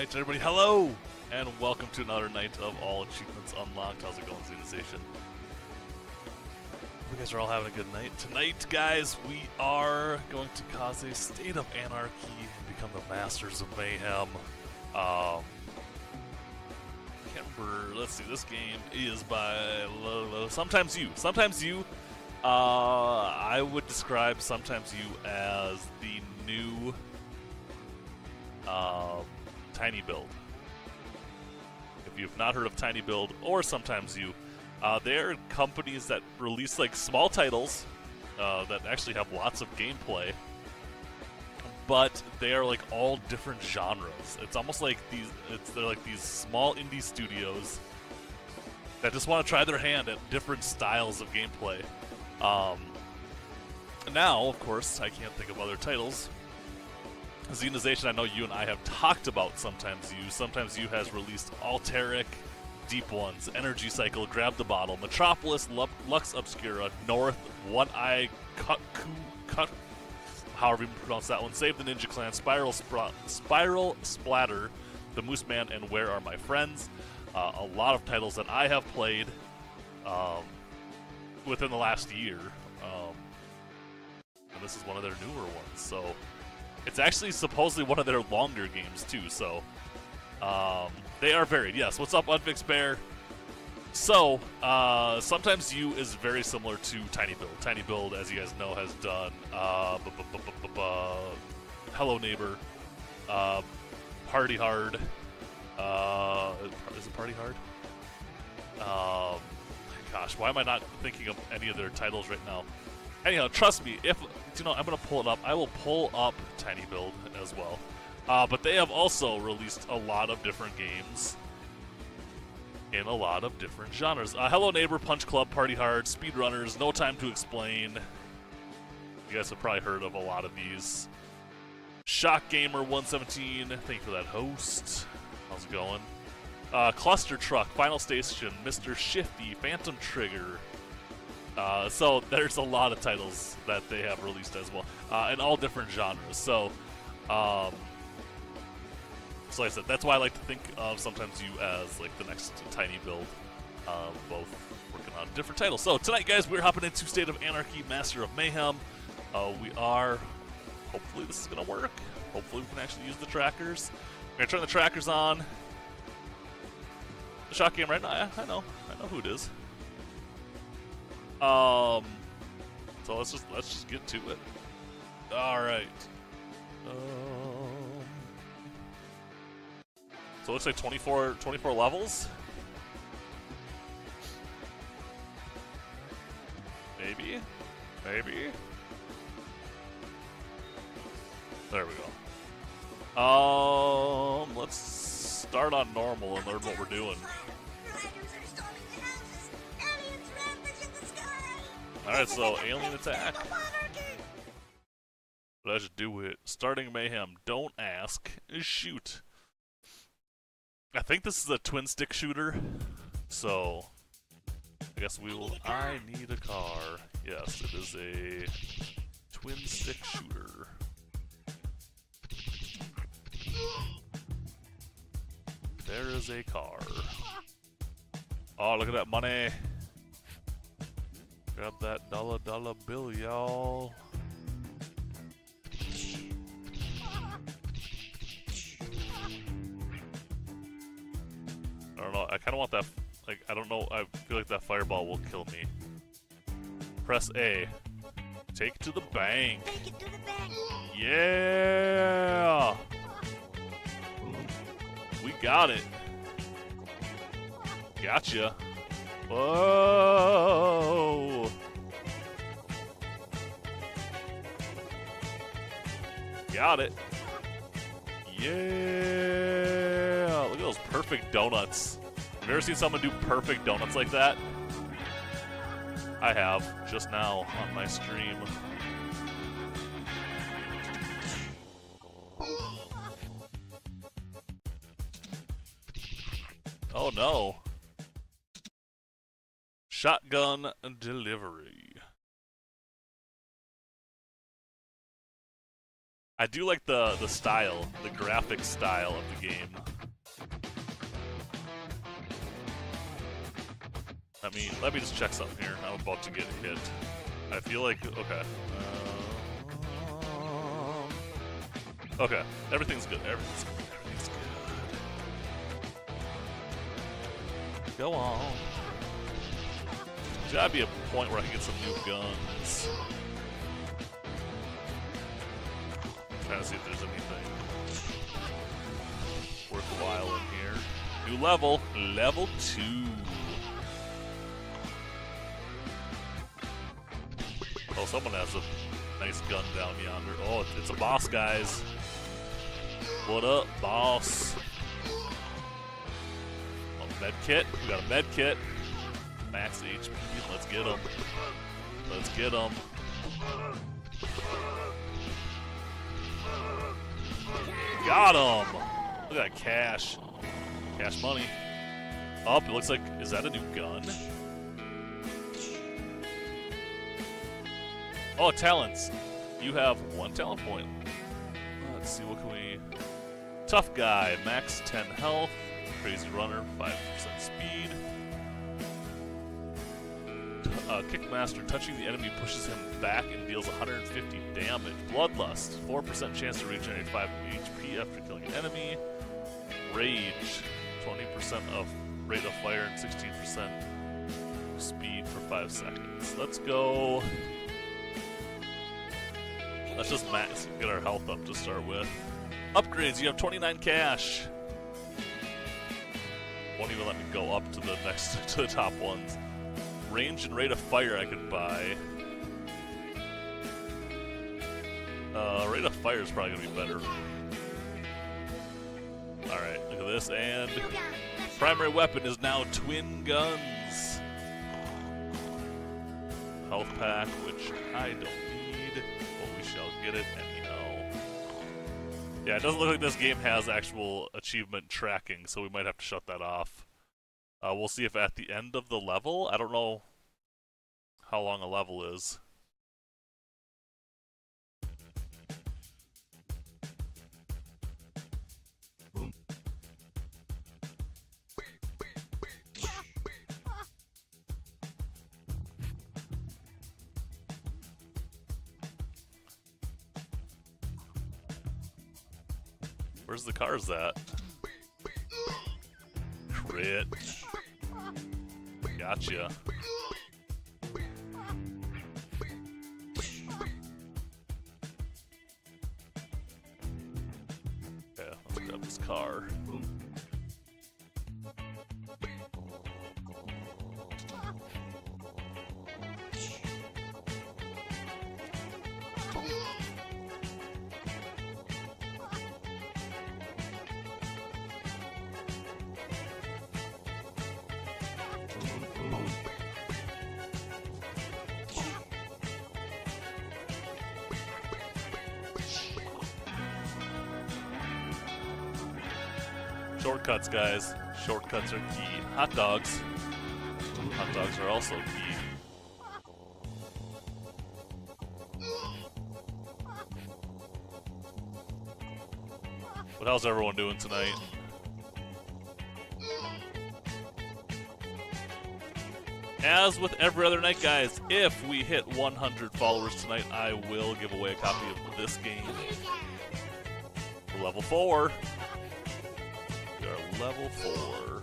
Alright, everybody, hello! And welcome to another night of all achievements unlocked. How's it going, Xenization? You guys are all having a good night. Tonight, guys, we are going to cause a state of anarchy and become the masters of mayhem. Can't remember, let's see, this game is by Sometimes You. I would describe Sometimes You as the new Tiny Build. If you've not heard of Tiny Build or Sometimes You, they're companies that release like small titles that actually have lots of gameplay, but they are like all different genres. It's almost like they're like these small indie studios that just want to try their hand at different styles of gameplay. Now, of course, I can't think of other titles. Xenization, I know you and I have talked about Sometimes You. Sometimes You has released Alteric, Deep Ones, Energy Cycle, Grab the Bottle, Metropolis, Lux Obscura, North, One Eye, Cut, however you pronounce that one, Save the Ninja Clan, Spiral Splatter, The Moose Man, and Where Are My Friends? A lot of titles that I have played within the last year, and this is one of their newer ones, so it's actually supposedly one of their longer games too, so they are varied. Yes, what's up, Unfixed Bear? So, Sometimes You is very similar to Tiny Build. Tiny Build, as you guys know, has done Hello Neighbor, Party Hard. Is it Party Hard? Gosh, why am I not thinking of any of their titles right now? Anyhow, trust me, if you know, I'm gonna pull it up. I will pull up Tiny Build as well. But they have also released a lot of different games in a lot of different genres. Hello Neighbor, Punch Club, Party Hard, Speedrunners, No Time to Explain. You guys have probably heard of a lot of these. Shock Gamer 117, thank you for that host. How's it going? Cluster Truck, Final Station, Mr. Shifty, Phantom Trigger. So there's a lot of titles that they have released as well, in all different genres. So, so like I said, that's why I like to think of Sometimes You as like the next Tiny Build, both working on different titles. So tonight, guys, we're hopping into State of Anarchy, Master of Mayhem. We are, hopefully this is gonna work. Hopefully we can actually use the trackers. We're gonna turn the trackers on. The shot game right now, I know who it is. So let's just get to it. All right. So it looks like 24 levels. Maybe. There we go. Let's start on normal and learn what we're doing. Alright, so alien attack. But I should do it. Starting Mayhem. Don't ask. Shoot. I think this is a twin stick shooter. So I guess we will. I need a car. Yes, it is a twin stick shooter. There is a car. Oh, look at that money. Grab that dollar bill, y'all. I don't know, I kinda want that, like, I don't know, I feel like that fireball will kill me. Press A. Take it to the bank. Take it to the bank. Yeah! We got it. Gotcha. Whoa! Got it. Yeah! Look at those perfect donuts. Have you ever seen someone do perfect donuts like that? I have, just now on my stream. Oh no. Shotgun delivery. I do like the style, the graphic style of the game. Let me just check something here. I'm about to get hit. I feel like okay. Okay, everything's good. Everything's good. Go on. There's gotta be a point where I can get some new guns. Trying to see if there's anything worthwhile in here. New level, level 2. Oh, someone has a nice gun down yonder. Oh, it's a boss, guys. What up, boss? Oh, med kit. We got a med kit. Max HP. Let's get him. Let's get him. Got him! Look at that cash. Cash money. Oh, it looks like, is that a new gun? Oh, talents. You have 1 talent point. Let's see, what can we... Tough guy, max 10 health. Crazy runner, 5% speed. Kickmaster, touching the enemy pushes him back and deals 150 damage. Bloodlust, 4% chance to regenerate 5 HP after killing an enemy. Rage, 20% of rate of fire and 16% speed for 5 seconds. Let's go. Let's just max get our health up to start with. Upgrades, you have 29 cash. Won't even let me go up to the next to the top ones. Range and rate of fire I could buy. Rate of fire is probably gonna be better. Alright, look at this, and primary weapon is now twin guns. Health pack, which I don't need, but we shall get it anyhow. Yeah, it doesn't look like this game has actual achievement tracking, so we might have to shut that off. We'll see if at the end of the level, I don't know how long a level is. Where's the cars at? Crit. Gotcha. Okay, let's grab this car. Shortcuts, guys. Shortcuts are key. Hot dogs. Hot dogs are also key. But how's everyone doing tonight? As with every other night, guys, if we hit 100 followers tonight, I will give away a copy of this game for level 4. We are level 4.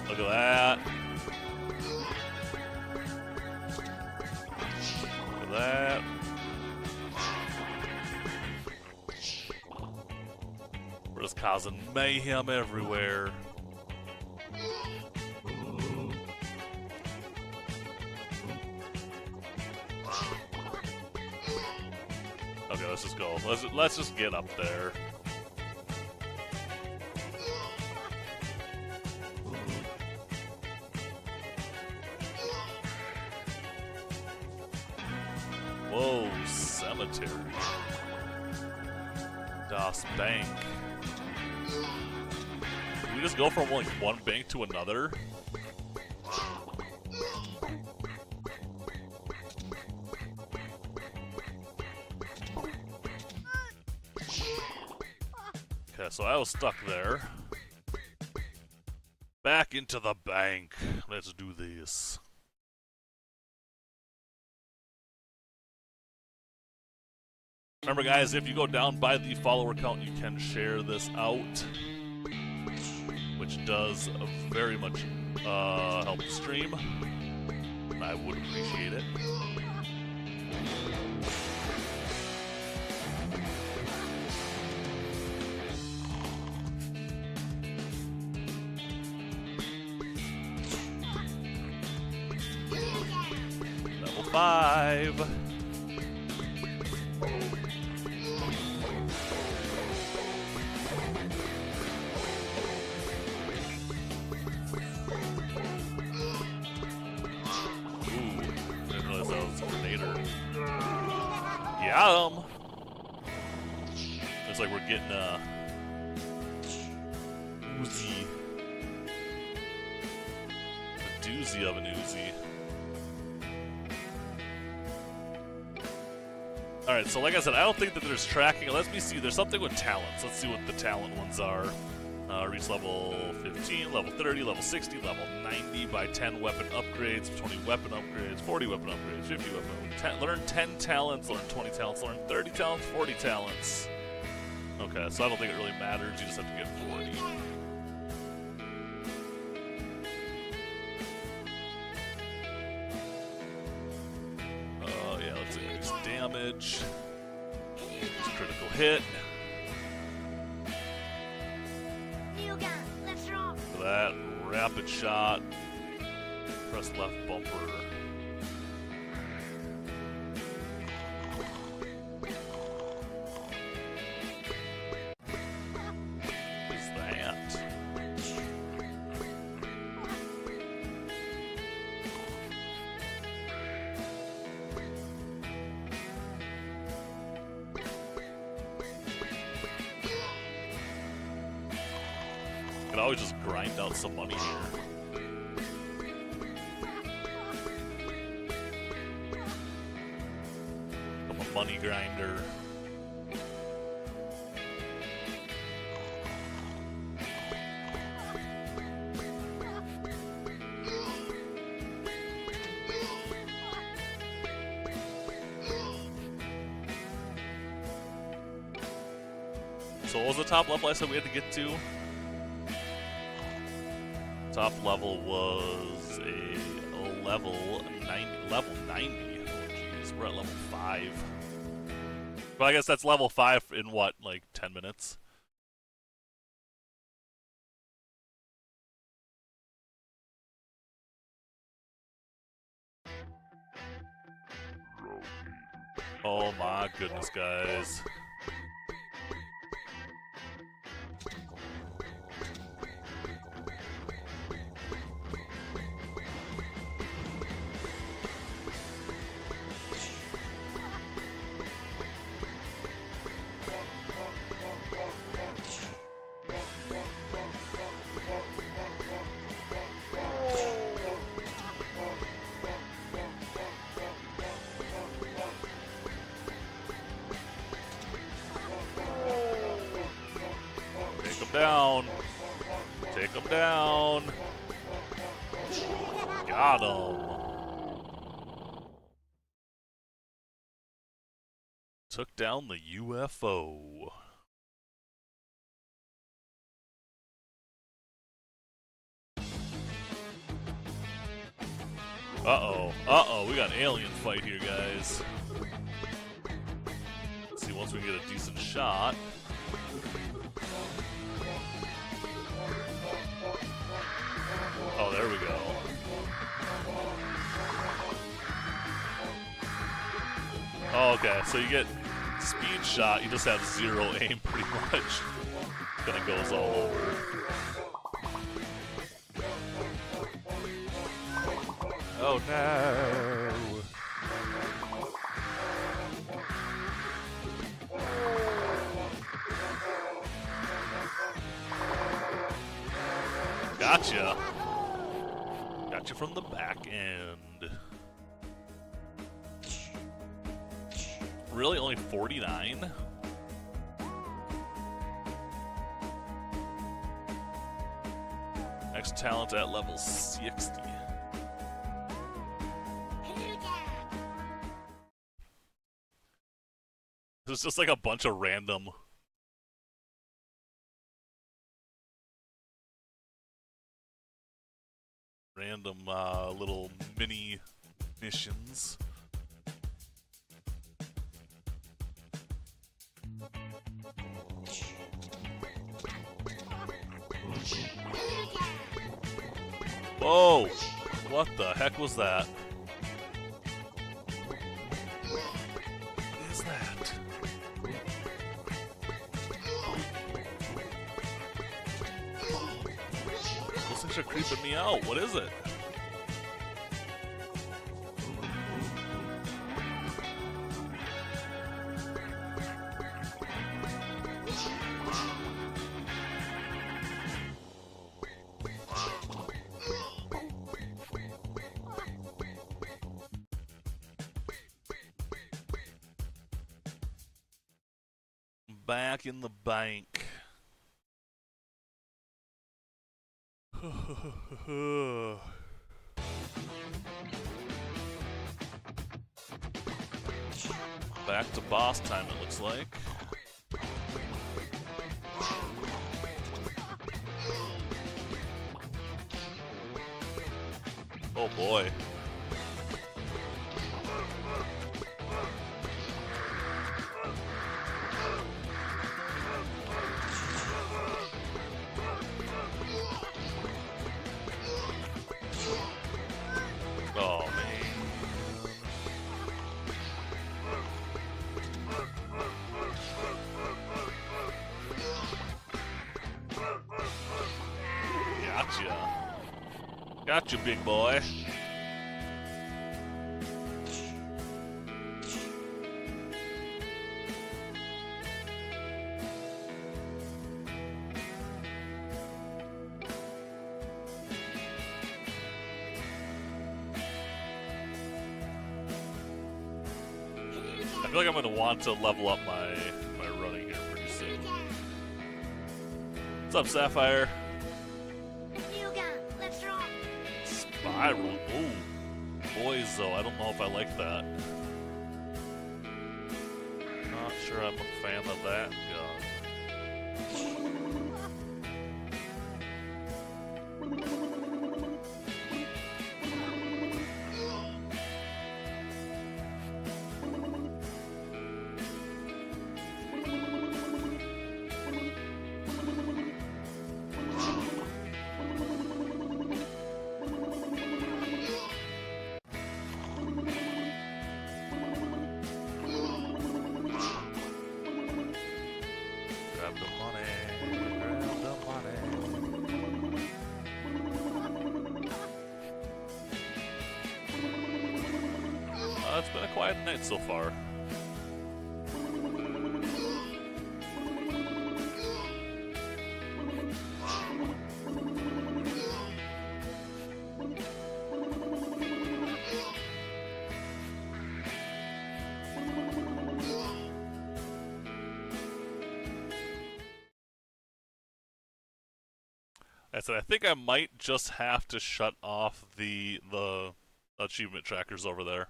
Look at that. Look at that. We're just causing mayhem everywhere. Okay, let's just go. Let's just get up there. Whoa, cemetery. Das Bank. Can we just go from like one bank to another? Okay, so I was stuck there. Back into the bank. Let's do this. Remember, guys, if you go down by the follower count, you can share this out, which does very much help the stream. I would appreciate it. Level 5. Got him! Looks like we're getting a Uzi. A doozy of an Uzi. Alright, so like I said, I don't think that there's tracking. Let me see, there's something with talents. Let's see what the talent ones are. Reach level 15, level 30, level 60, level 90 by 10 weapon upgrades, 20 weapon upgrades, 40 weapon upgrades, 50 weapon upgrades. Learn 10 talents, learn 20 talents, learn 30 talents, 40 talents. Okay, so I don't think it really matters, you just have to get 40. Yeah, let's see, reduce damage. Critical hit. For that, rapid shot. Press left bumper. What is that? Could always just grind out some money here. I'm a money grinder. So what was the top level I said we had to get to? Top level was a level 90. Level 90? Oh jeez, we're at level 5. Well, I guess that's level 5 in what, like 10 minutes? Oh my goodness, guys. Down. Take him down. Got him. Took down the UFO. Uh-oh. Uh-oh, we got an alien fight here, guys. Let's see, once we get a decent shot. Oh, there we go. Oh, okay, so you get speed shot, you just have 0 aim pretty much. Then it goes all over. Oh no! Gotcha! Gotcha from the back end. Really? Only 49? talent at level 60. There's just like a bunch of random little mini missions. Whoa! What the heck was that? What is that? Those things are creeping me out. What is it? Back in the bank. Back to boss time, it looks like. Oh boy. Oh, man. Gotcha. Gotcha, big boy. I feel like I'm going to want to level up my running here pretty soon. What's up, Sapphire? Spiral. Ooh. Boys, though, I don't know if I like that. Not sure I'm a fan of that gun. It's been a quiet night so far. I said I think I might just have to shut off the achievement trackers over there,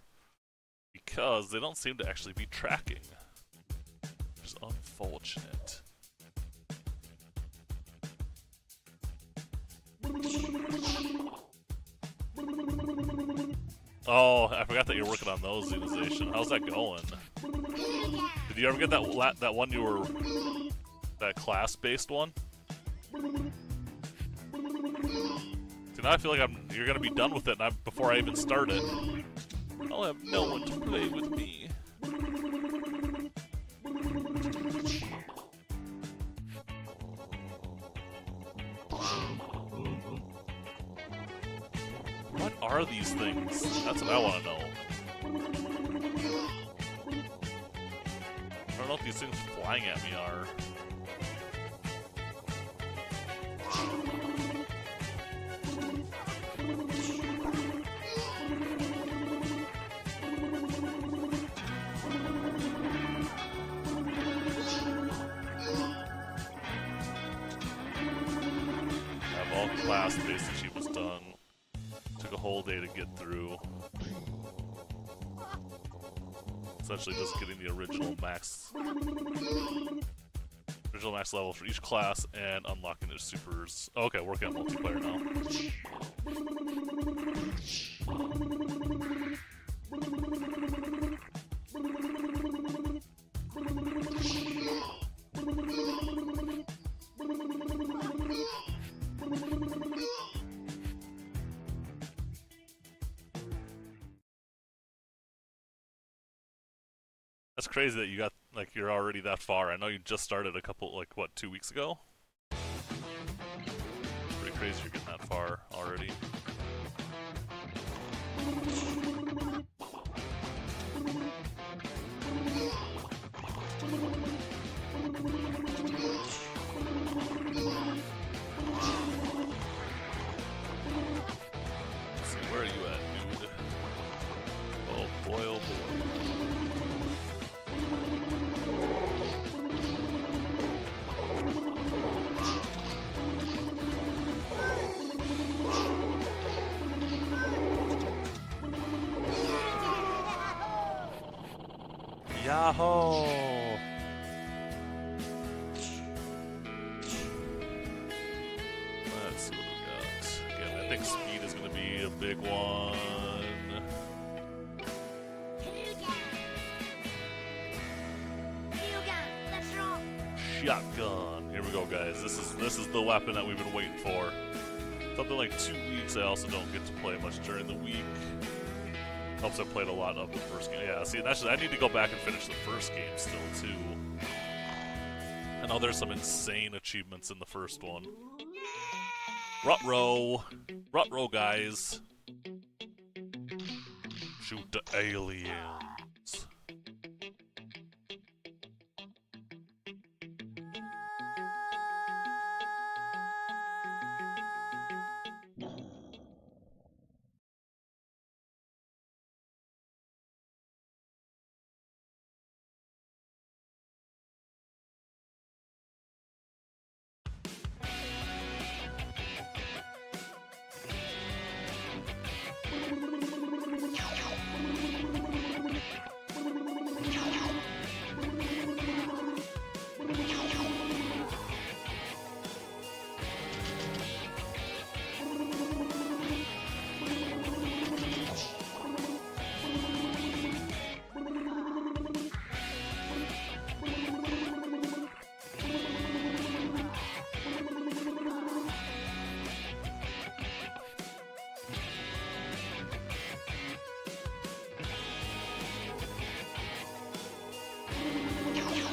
because they don't seem to actually be tracking, which is unfortunate. Oh, I forgot that you're working on those, Unization. How's that going? Did you ever get that one you were, that class-based one? See, now I feel like you're gonna be done with it before I even start it. I'll have no one to play with me. What are these things? That's what I want to know. I don't know what these things flying at me are. last basic sheet was done. Took a whole day to get through. Essentially just getting the original max level for each class and unlocking their supers. Oh, okay, working on multiplayer now. That's crazy that you got, like, you're already that far. I know you just started a couple, like, what, 2 weeks ago? Pretty crazy you're getting that far already. Let's see, where are you at, dude? Oh boy, oh boy. Yahoo! Let's see what we got. Again, I think speed is going to be a big one. Shotgun. Here we go, guys. This is the weapon that we've been waiting for. Something like 2 weeks. I also don't get to play much during the week. Helps I played a lot of the first game. Yeah, see, that's just, I need to go back and finish the first game still, too. I know there's some insane achievements in the first one. Rut-row, guys. Shoot the aliens.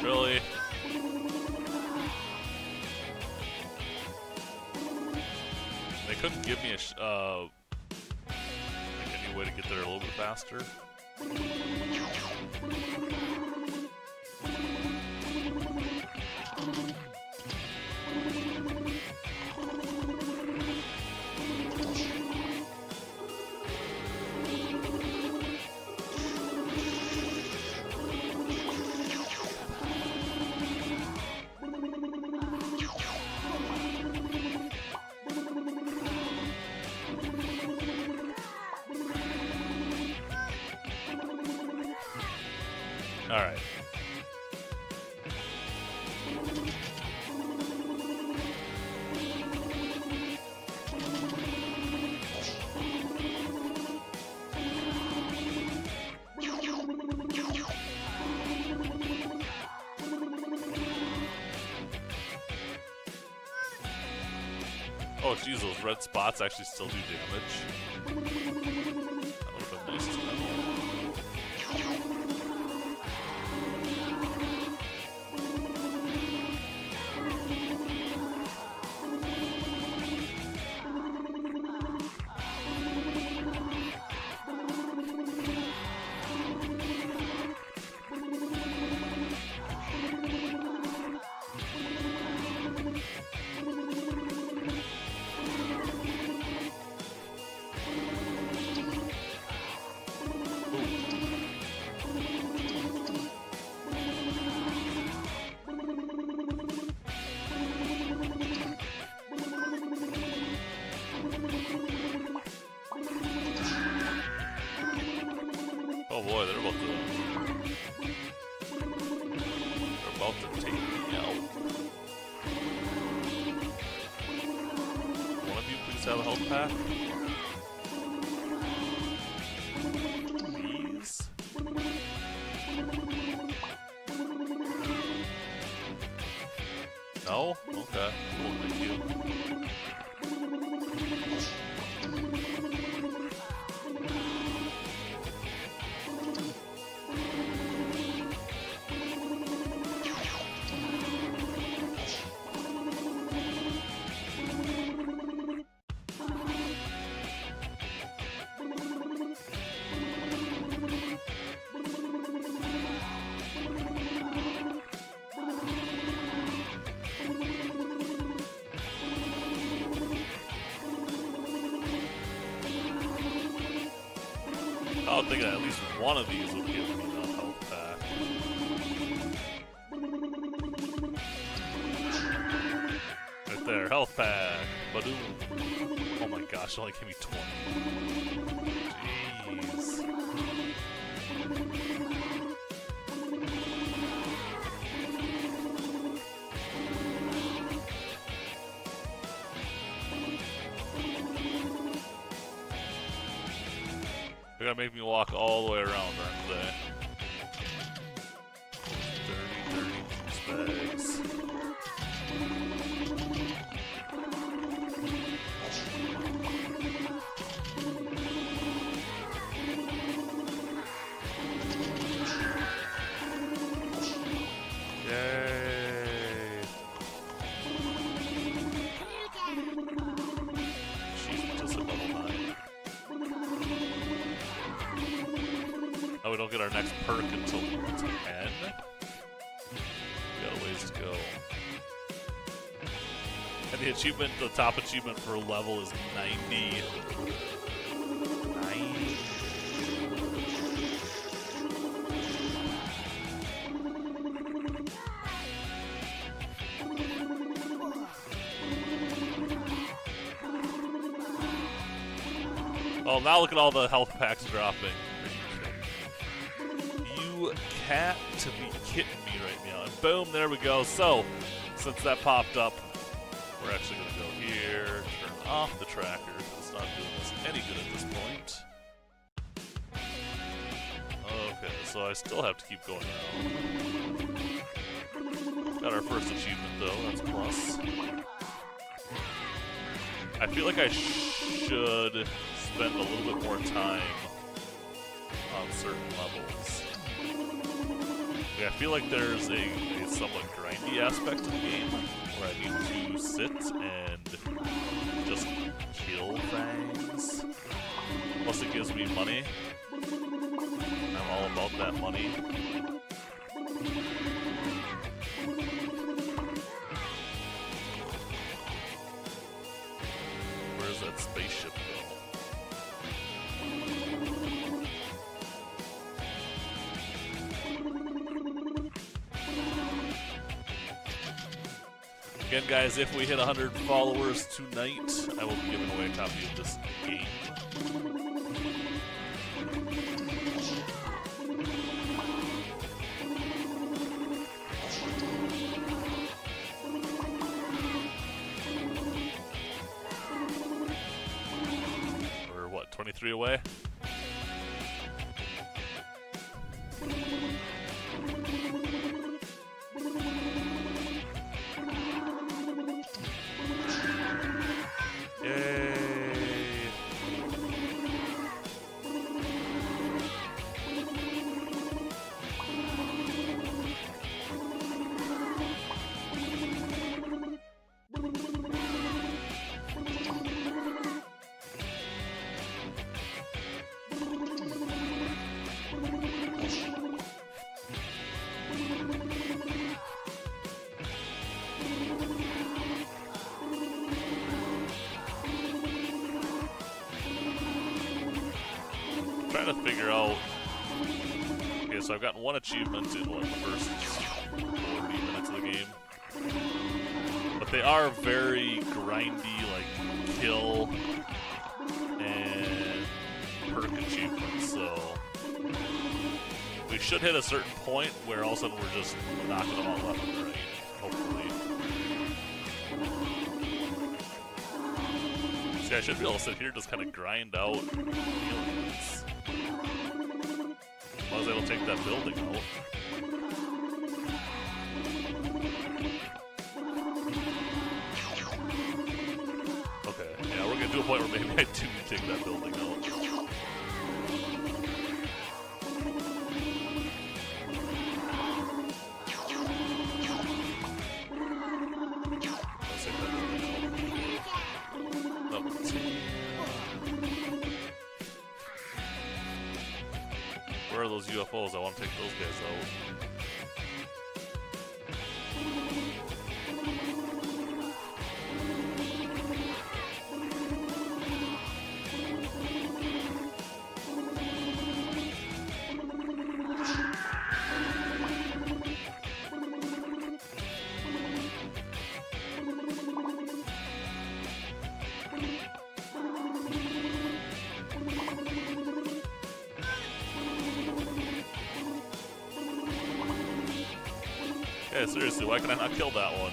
Really? They couldn't give me a like any way to get there a little bit faster. Alright. Oh geez, those red spots actually still do damage. That would have been nice to know. about to take me out. One of you please have a health pack. Please. No? Okay. Cool, thank you. I would think that at least one of these would give me a health pack. Right there, health pack. Badoom. Oh my gosh, it only gave me 20. Jeez. They're gonna make me walk all the way around, aren't they? Dirty bags. Yay! She's just a level 9. Oh, we don't get our next perk until 10. We got a ways to go. And the achievement, the top achievement for level is 90. 90. Oh, now look at all the health packs dropping. You cat to be kidding me right now. And boom, there we go. So, since that popped up, we're actually going to go here, turn off the tracker, because it's not doing us any good at this point. Okay, so I still have to keep going out. Got our first achievement though, that's plus. I feel like I should spend a little bit more time on certain levels. Yeah, I feel like there's a somewhat grindy aspect to the game where I need to sit and just kill things. Plus it gives me money. I'm all about that money. Where's that spaceship go? Again, guys, if we hit 100 followers tonight, I will be giving away a copy of this game. We're, what, 23 away? Trying to figure out. Okay, so I've gotten one achievement in what, the first 40 minutes of the game. But they are very grindy, like kill and perk achievements, so we We should hit a certain point where all of a sudden we're just knocking them all left and right, hopefully. See, I should be able to sit here and just kind of grind out aliens. As long as I don't take that building out. Okay, yeah, we're gonna do a point where maybe I do take that building out. Where are those UFOs? I want to take those guys out. Yeah, seriously, why can I not kill that one?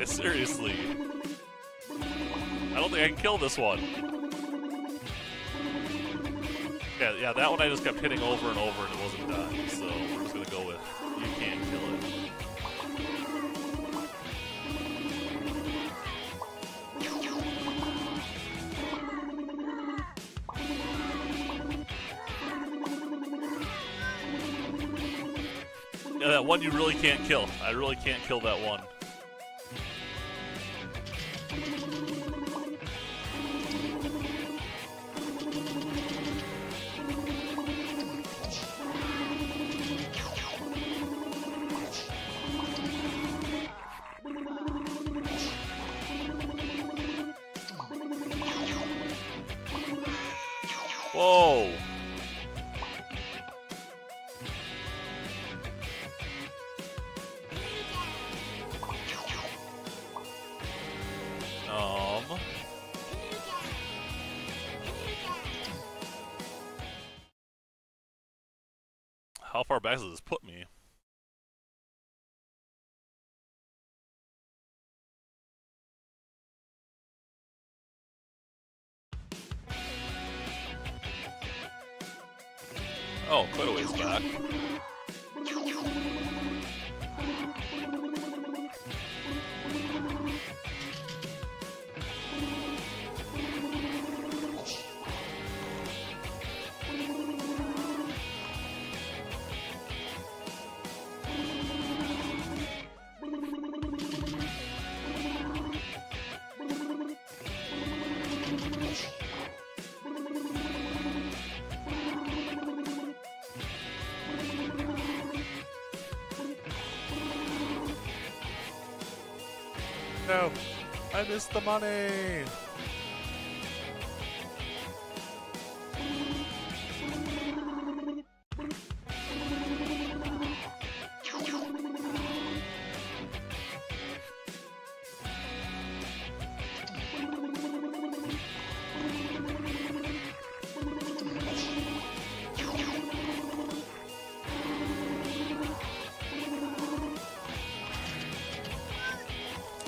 Seriously. I don't think I can kill this one. Yeah, that one I just kept hitting over and over and it wasn't dying, so we're just gonna go with you can't kill it. Yeah, that one you really can't kill. I really can't kill that one. Whoa! How far back does this put me? Oh, quite a ways back. No, I missed the money.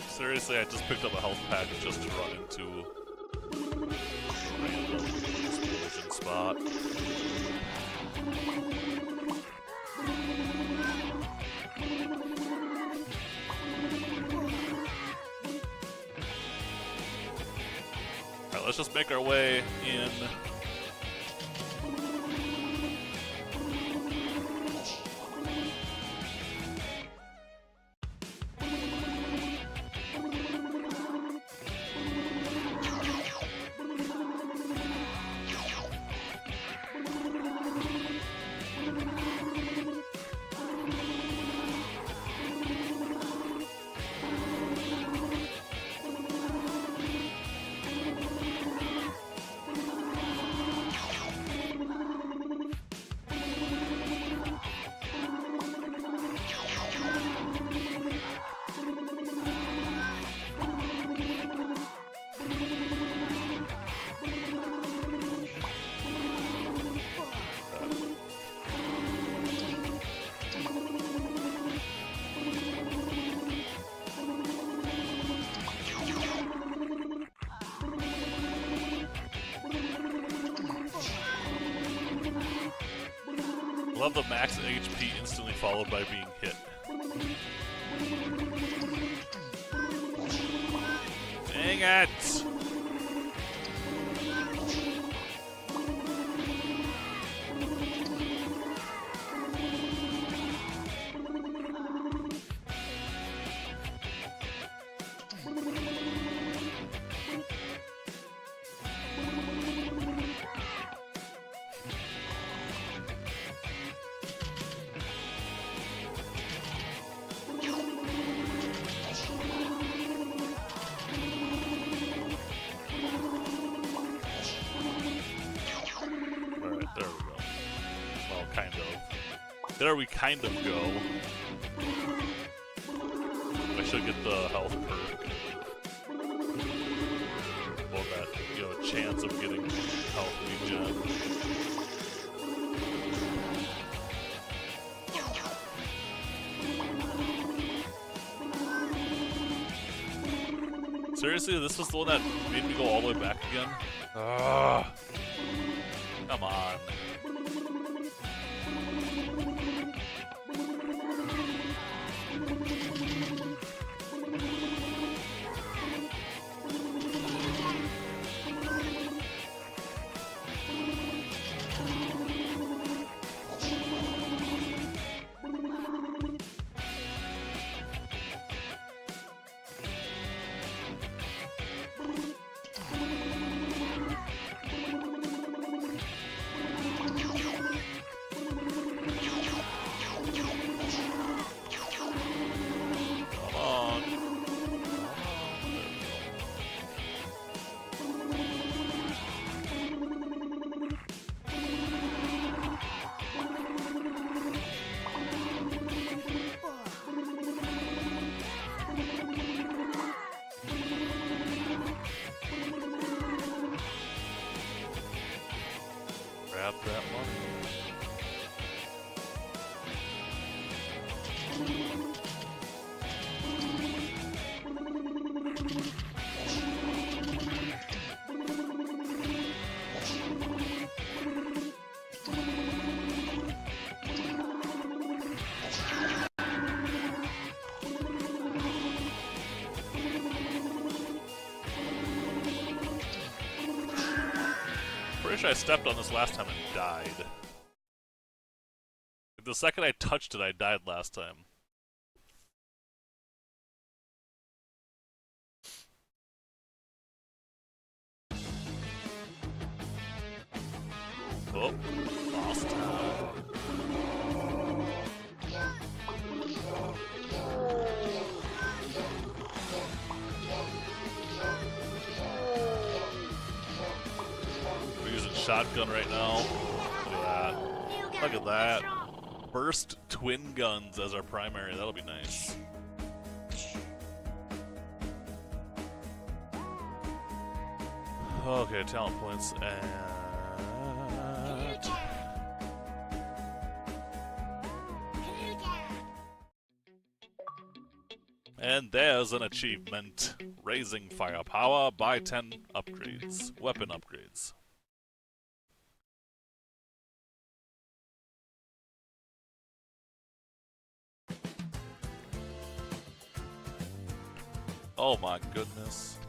Seriously, I just picked up a health pack just to run into a random explosion spot. Alright, let's just make our way in. Love the max HP instantly followed by being hit. Dang it! There we kind of go. I should get the health perk. Well, that, you know, a chance of getting health regen. Seriously, this was the one that made me go all the way back again? Ugh. Come on. Grab that one. Pretty sure I stepped on this last time and died. The second I touched it, I died last time. Oh, lost. We're using shotgun right now. Look at that. Look at that. Burst twin guns as our primary. That'll be nice. Okay, talent points and... And there's an achievement. Raising firepower by 10 upgrades. Weapon upgrades. Oh my goodness.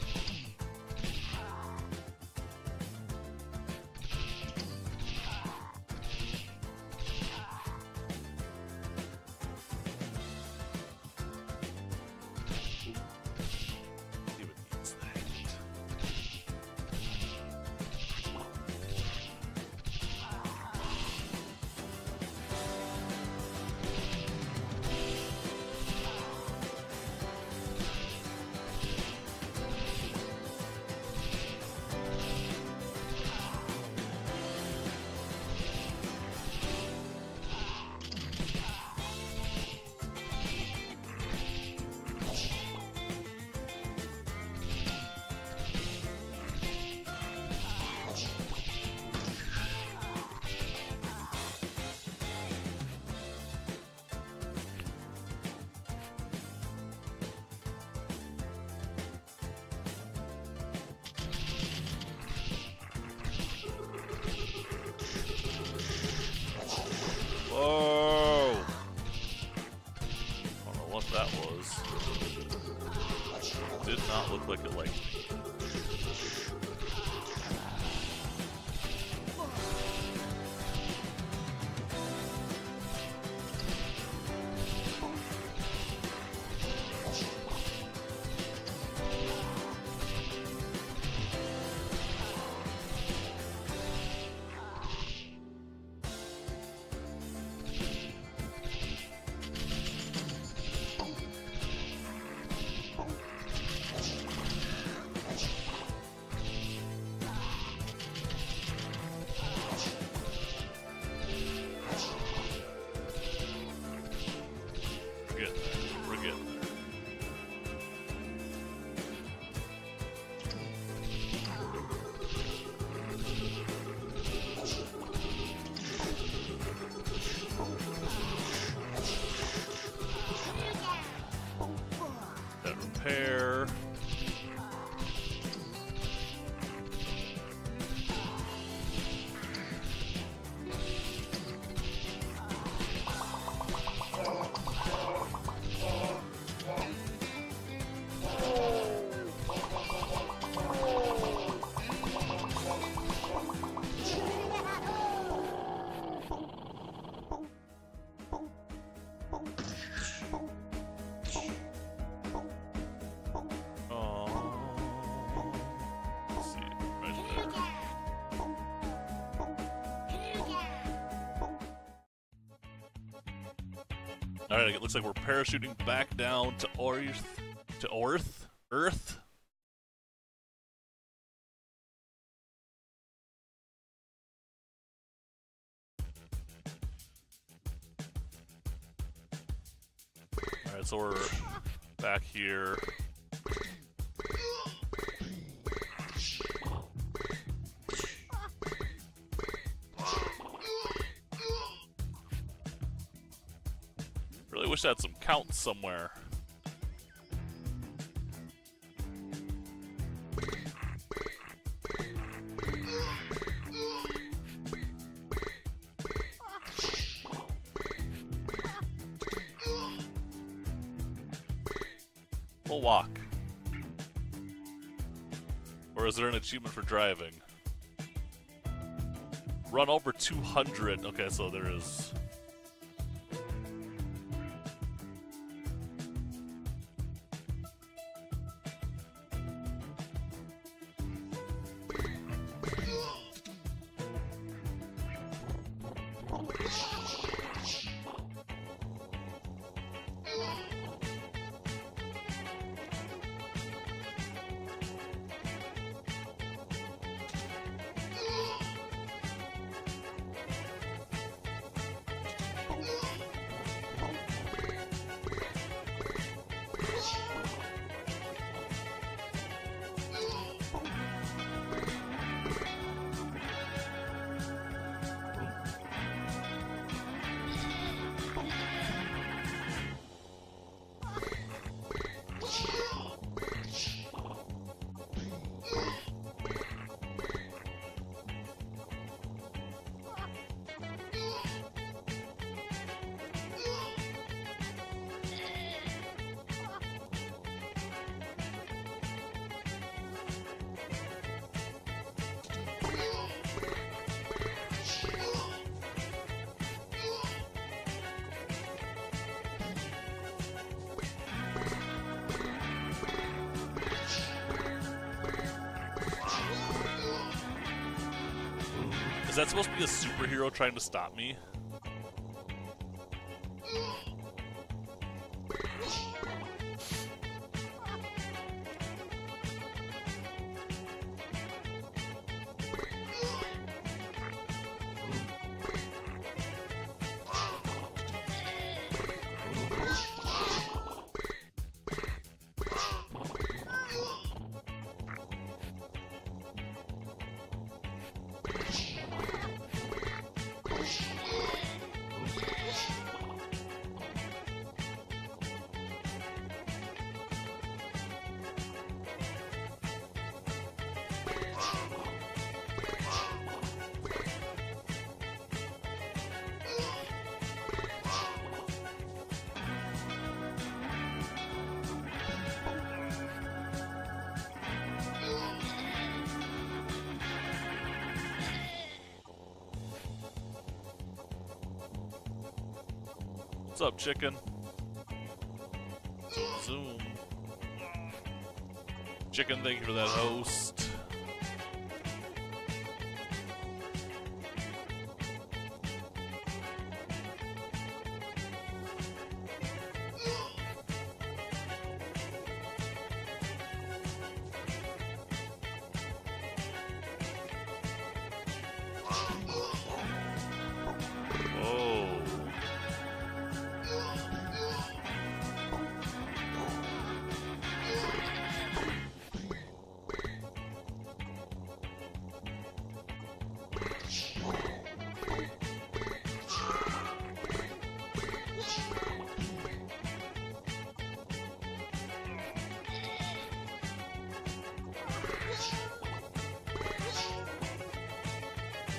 look like it liked me. Repair. Alright, it looks like we're parachuting back down to Earth. Alright, so we're back here. Really wish I had some counts somewhere. We'll walk. Or is there an achievement for driving? Run over 200. Okay, so there is. Is that supposed to be a superhero trying to stop me? What's up, chicken? Zoom. Chicken, thank you for that host.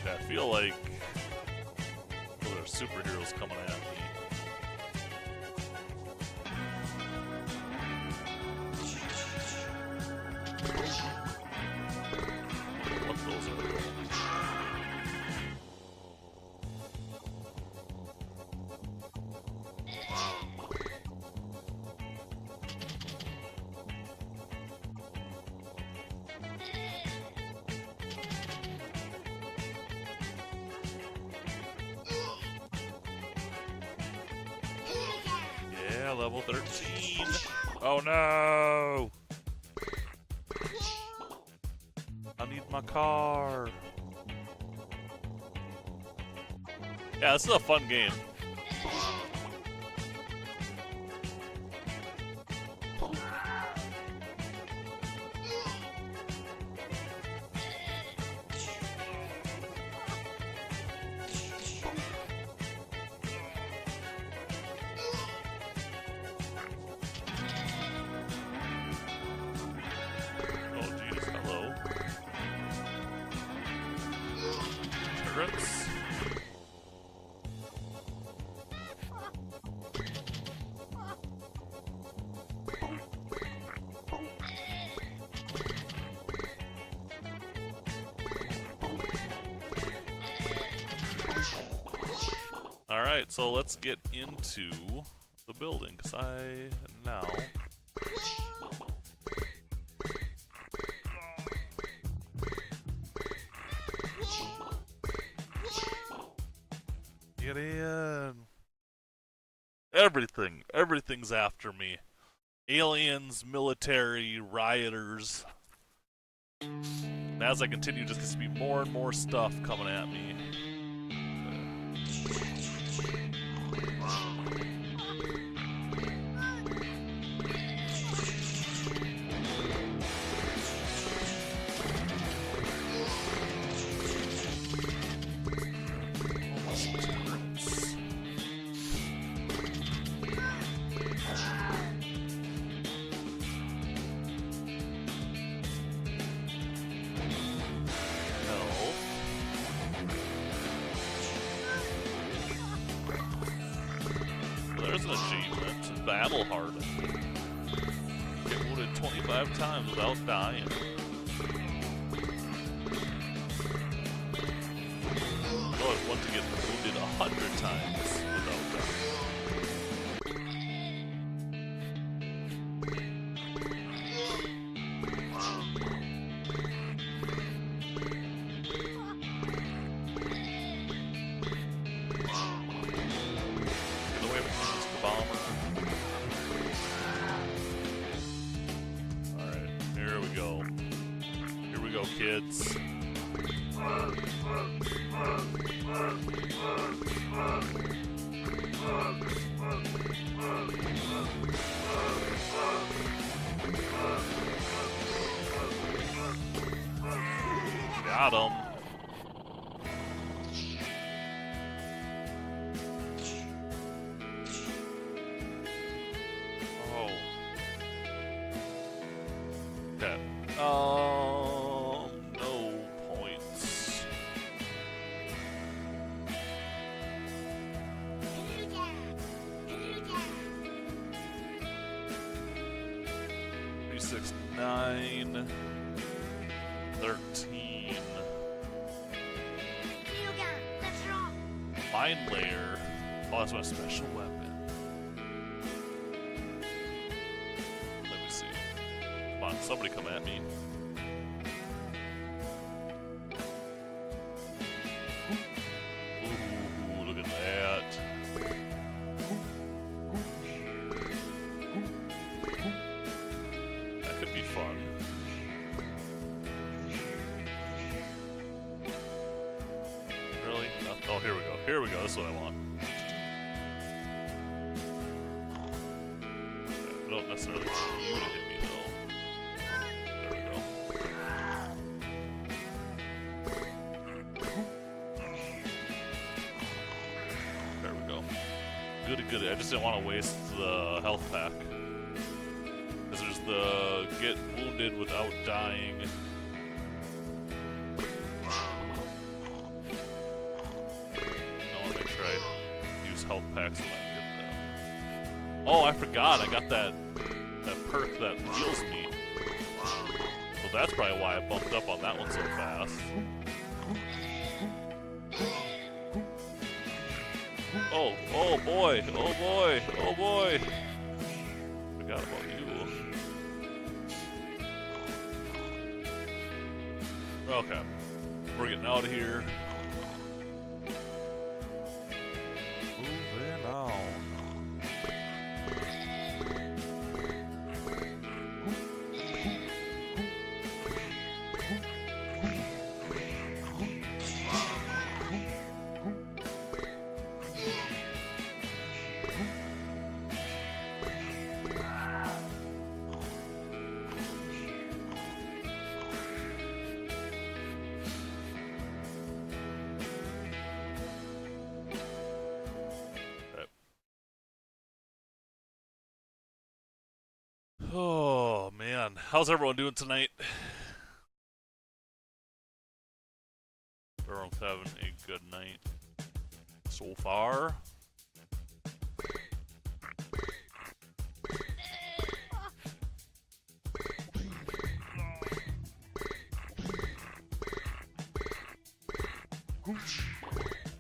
I feel like there are superheroes coming at me. What those are? Level 13. Oh no! I need my car. Yeah, this is a fun game. Alright, so let's get into the building, because I now... Get in! Everything's after me. Aliens, military, rioters. And as I continue, just gets to be more and more stuff coming at me. There's an achievement. Battle hardened. Get wounded 25 times without dying. I always want to get wounded 100 times without dying. Kids. Got him. Oh. Okay. Six, 9, 13. Mine layer. Oh, that's my special weapon. Come on, somebody come at me. Ooh, look at that. That could be fun. Really? Oh, here we go. Here we go. This is what I want. I don't necessarily want you to hit me, though. There we go. There we go. Goody goody. I just didn't want to waste the health pack. Because there's the get wounded without dying. I want to make sure I use health packs when I get them. Oh, I forgot. I got that perk that heals me. So that's probably why I bumped up on that one so fast. Oh, oh boy, oh boy, oh boy. Forgot about you. Okay, we're getting out of here. Moving on. Oh man, how's everyone doing tonight? Everyone's having a good night so far.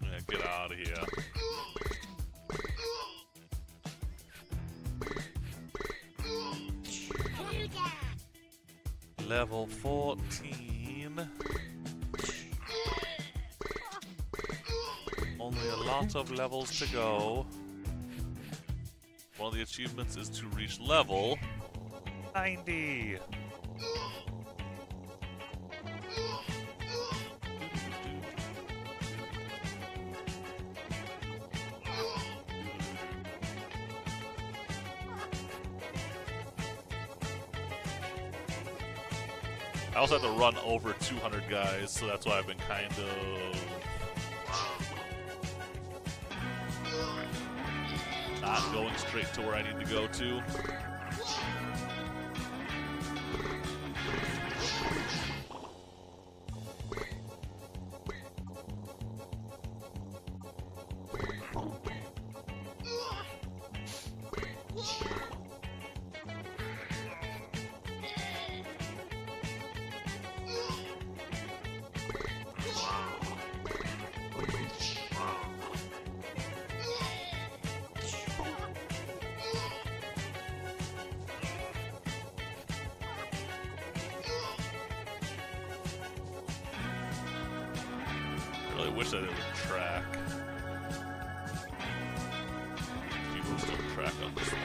Yeah, get out of here. Level 14. Only a lot of levels to go. One of the achievements is to reach level 90. I also have to run over 200 guys, so that's why I've been kind of not going straight to where I need to go to. I wish I did a track. People still track on this one.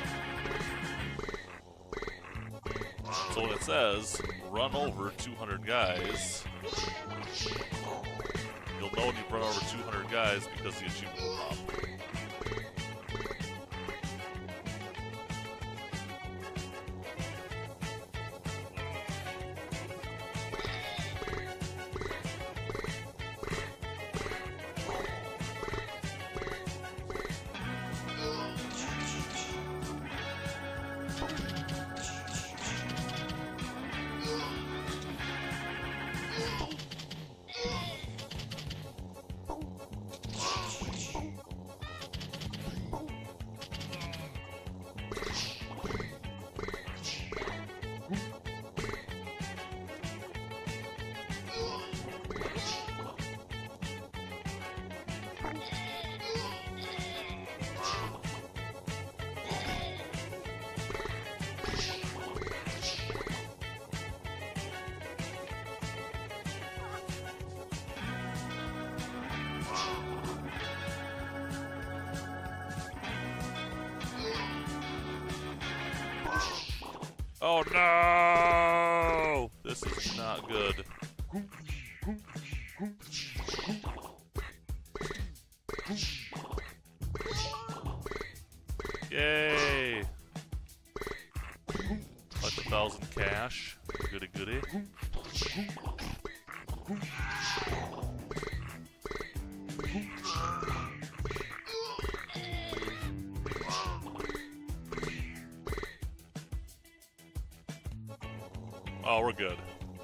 So when it says, run over 200 guys, you'll know when you've run over 200 guys because the achievement will pop. Oh no! This is not good. Yay! Like 1,000 cash. Goody goody. Oh, we're good.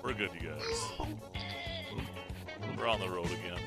We're good, you guys. We're on the road again.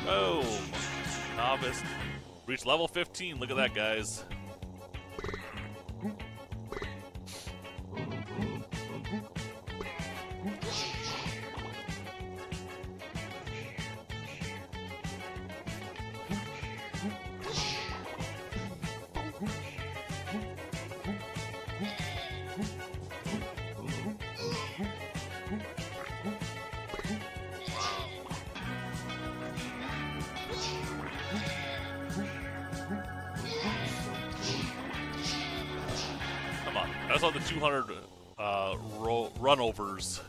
Boom! Novice. Reach level 15. Look at that, guys. That's on the 200 runovers.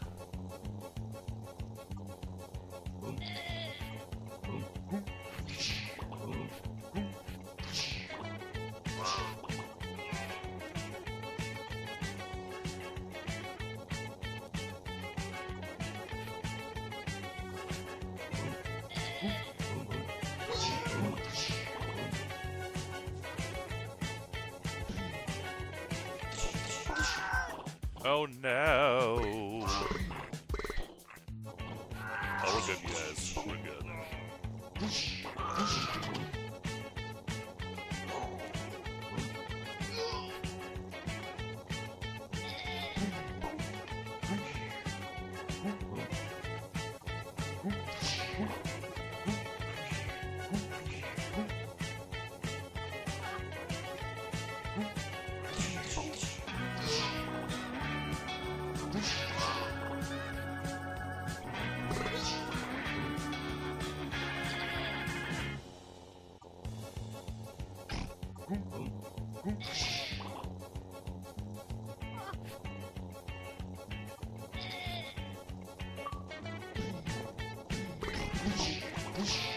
Oh no! Oh, we're good, you guys. We're good.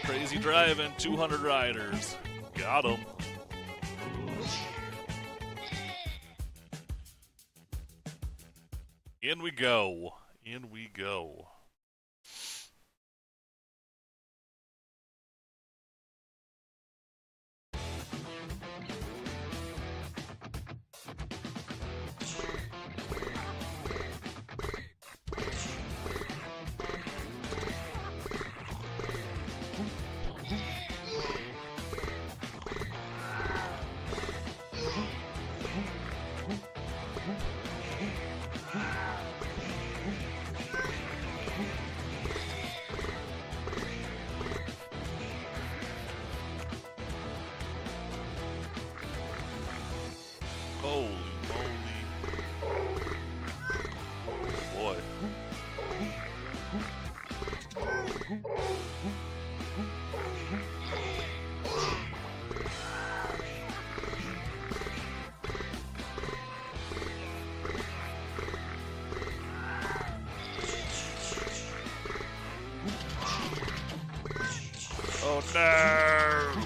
Crazy driving, 200 riders. Got him. In we go. In we go. Holy moly. Boy. Oh no!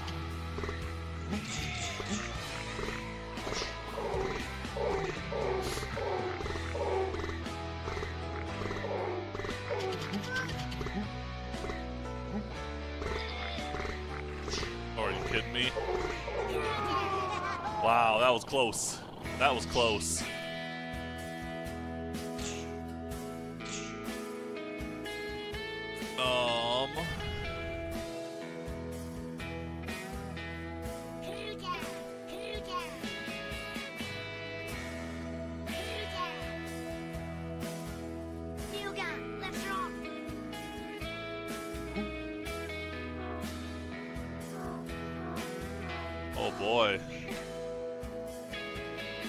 that was close. That was close. Oh boy.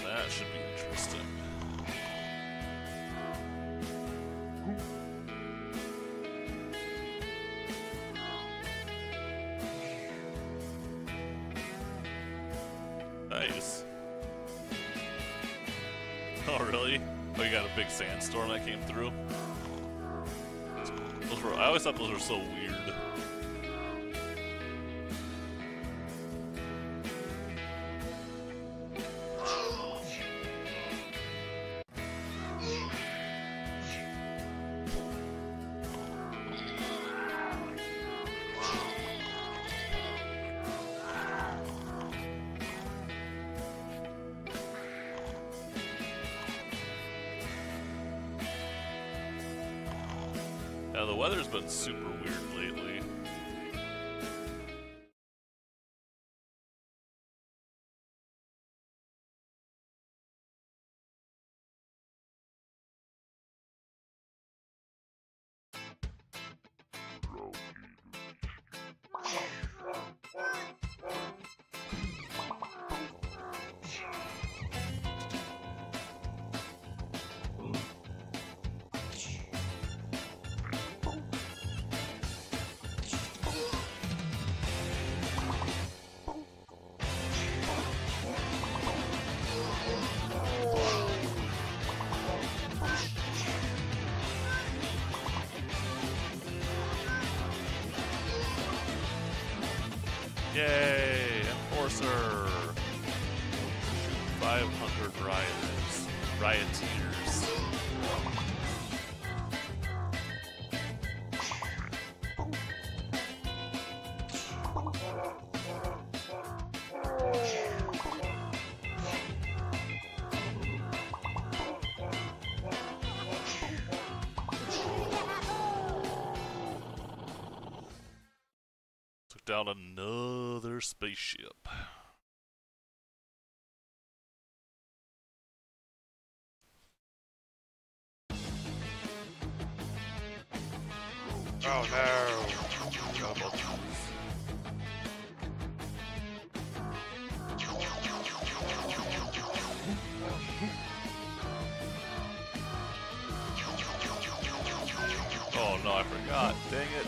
That should be interesting. Nice. Oh really? Oh, you got a big sandstorm that came through? I always thought those were so weird. Yeah, the weather's been super weird lately. Yay! Enforcer! 500 rioters. Rioters. Took down another spaceship. Oh no! Oh no, I forgot. Dang it.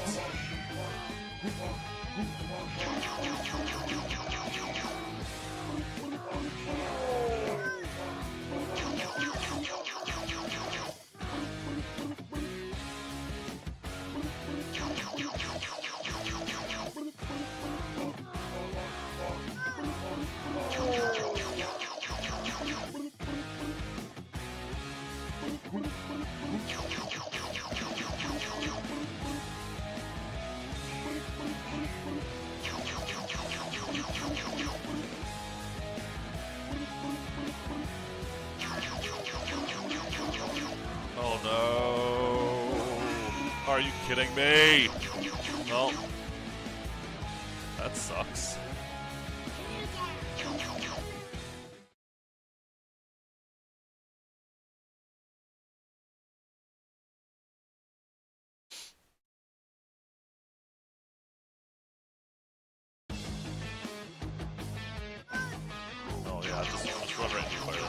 Oh no! Are you kidding me? No. That sucks. Oh yeah, just run right into fire.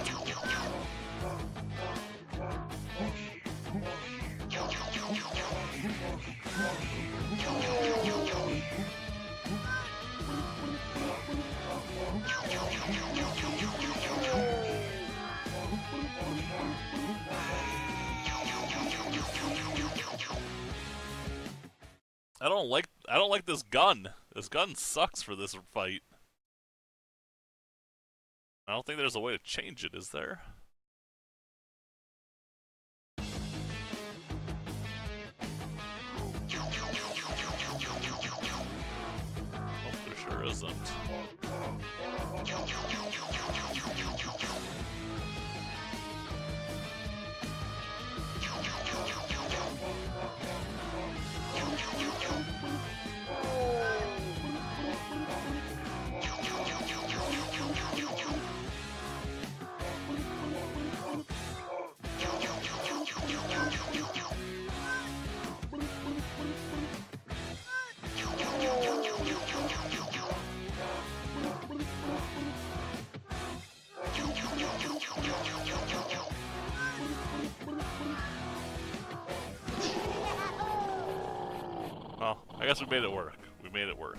I don't like this gun. This gun sucks for this fight. I don't think there's a way to change it, is there? Oh, there sure isn't. Well, I guess we made it work. We made it work.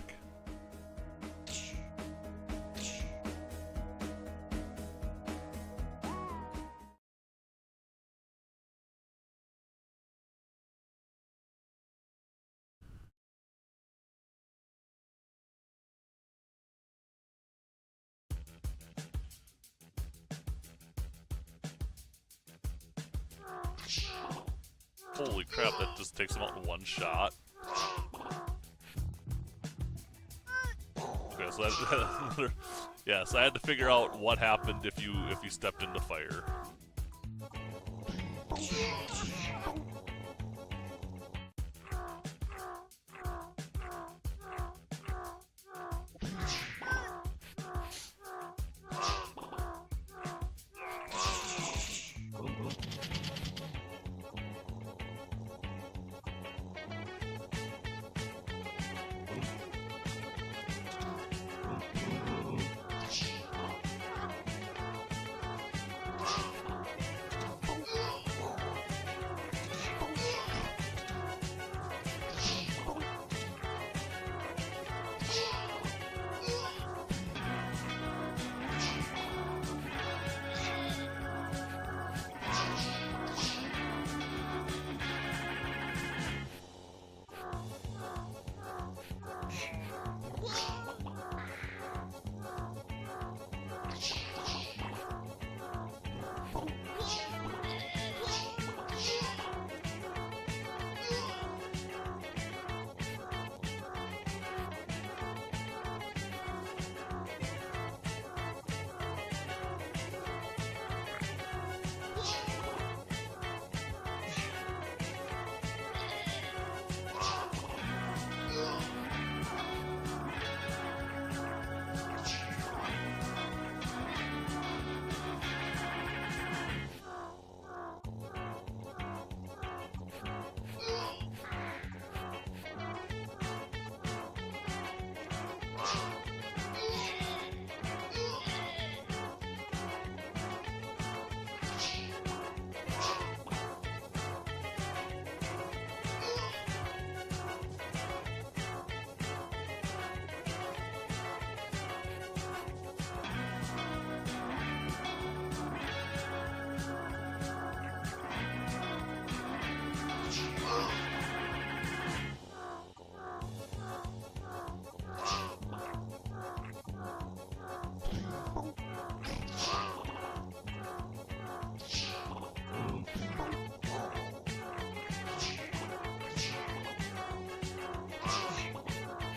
Holy crap, that just takes him out in one shot. Okay, so that, yeah, so I had to figure out what happened if you stepped into fire.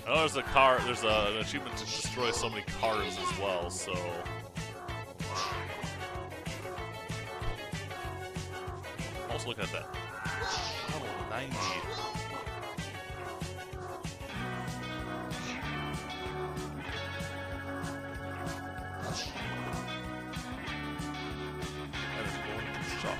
I know there's a car, there's an achievement to destroy so many cars as well, so... Also look at that. Level 90. That is going to suck.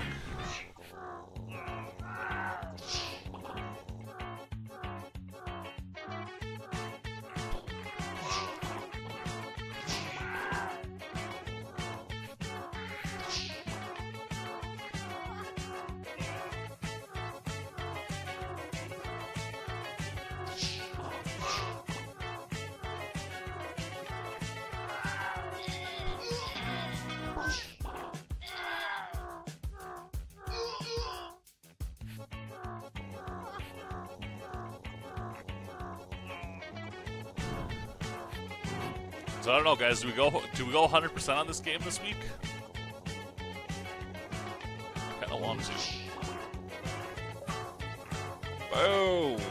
So I don't know, guys. Do we go 100% on this game this week? Kind of want to. Boom!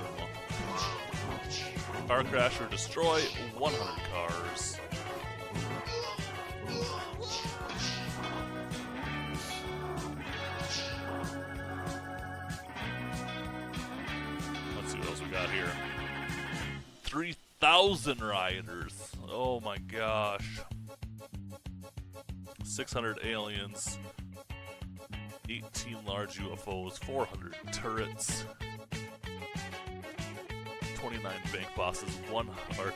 Car crash or destroy 100 cars. Let's see what else we got here. 3,000 rioters. Oh my gosh. 600 aliens. 18 large UFOs. 400 turrets. 29 bank bosses.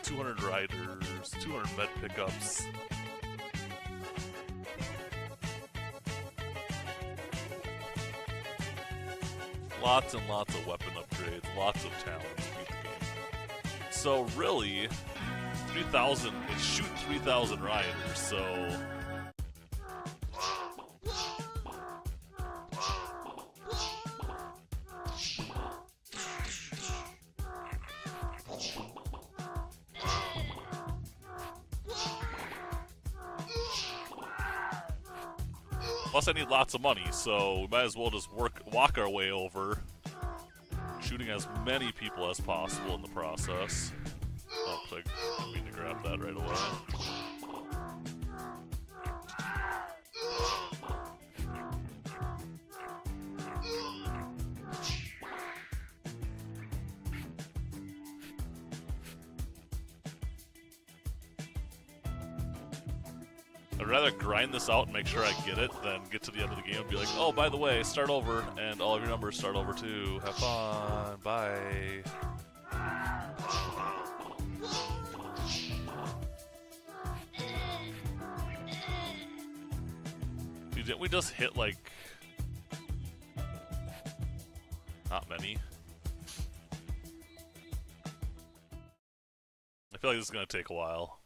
200 riders. 200 med pickups. Lots and lots of weapon upgrades. Lots of talent to beat the game. So really, 3,000. It's shoot 3,000 rioters. So. Plus, I need lots of money, so we might as well just walk our way over, shooting as many people as possible in the process. Oh, I didn't mean to grab that right away. I'd rather grind this out and make sure I get it than get to the end of the game and be like, oh, by the way, start over, and all of your numbers start over too. Have fun. Bye. Dude, didn't we just hit, like, not many? I feel like this is going to take a while.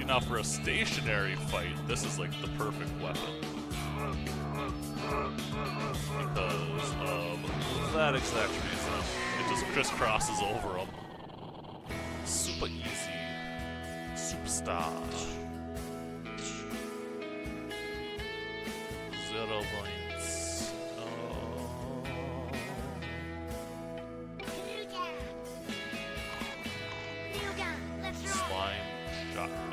Now for a stationary fight, this is like the perfect weapon. Because of that exact reason. It just crisscrosses over them. Super easy. Superstar. 0 points. Slime shotgun.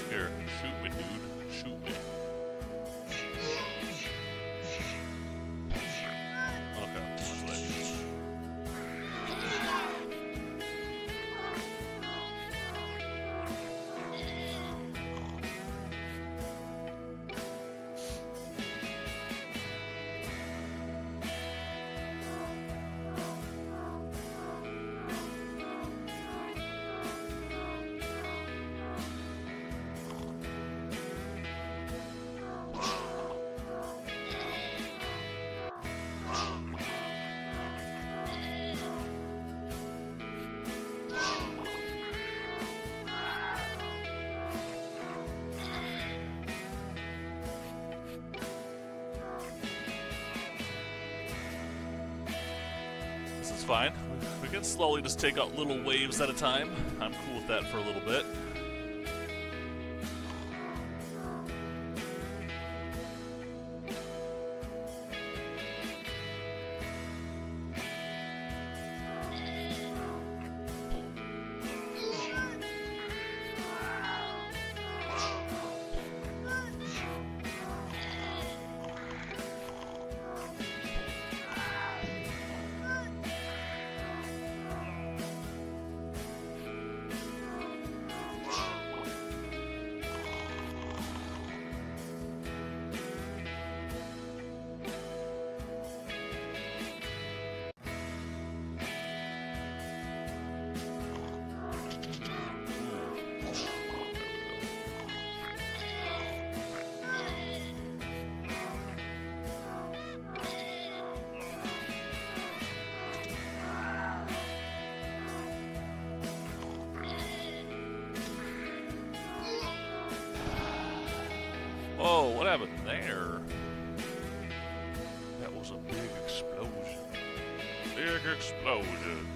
Here, shoot me, dude. Shoot me. Okay, what's that? Fine. We can slowly just take out little waves at a time. I'm cool with that for a little bit. Oh, what happened there? That was a big explosion. Big explosion.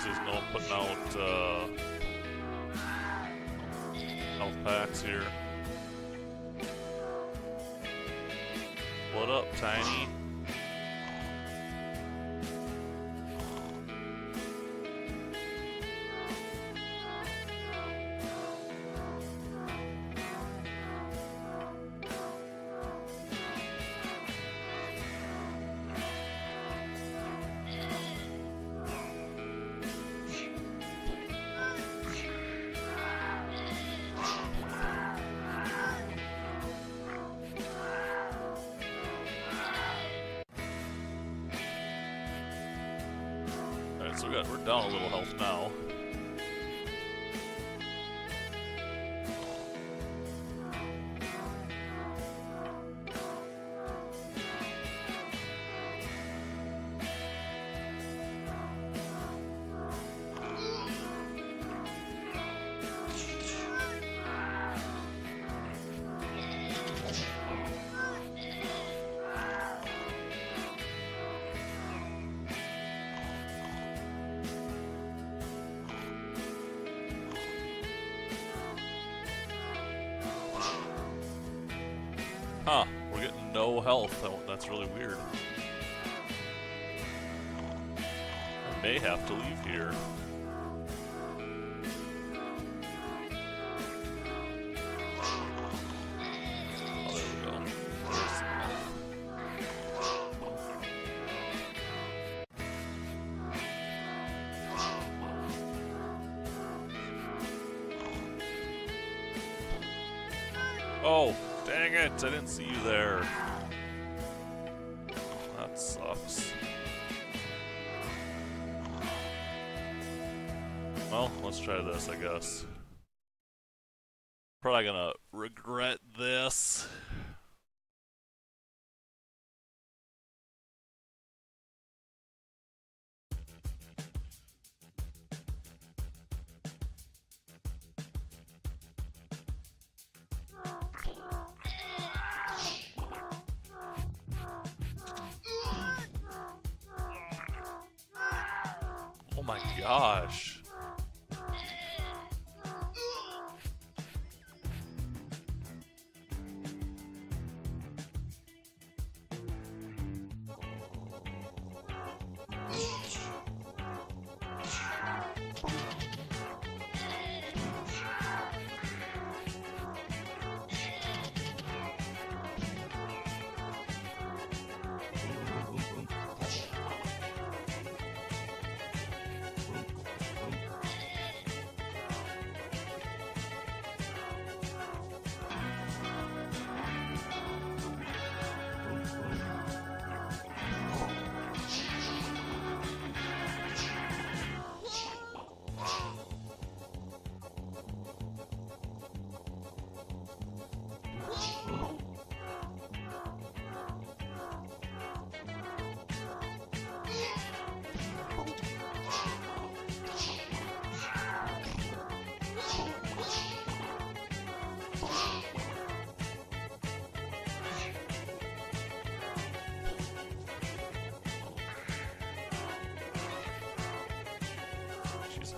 there's no one putting out health packs here. What up, Tiny? So we're down a little health now. Huh, we're getting no health. Oh, that's really weird. I may have to leave here. Oh, there we go. There's some health. Oh! Dang it, I didn't see you there. That sucks. Well, let's try this, I guess. Probably gonna regret this. Oh my gosh.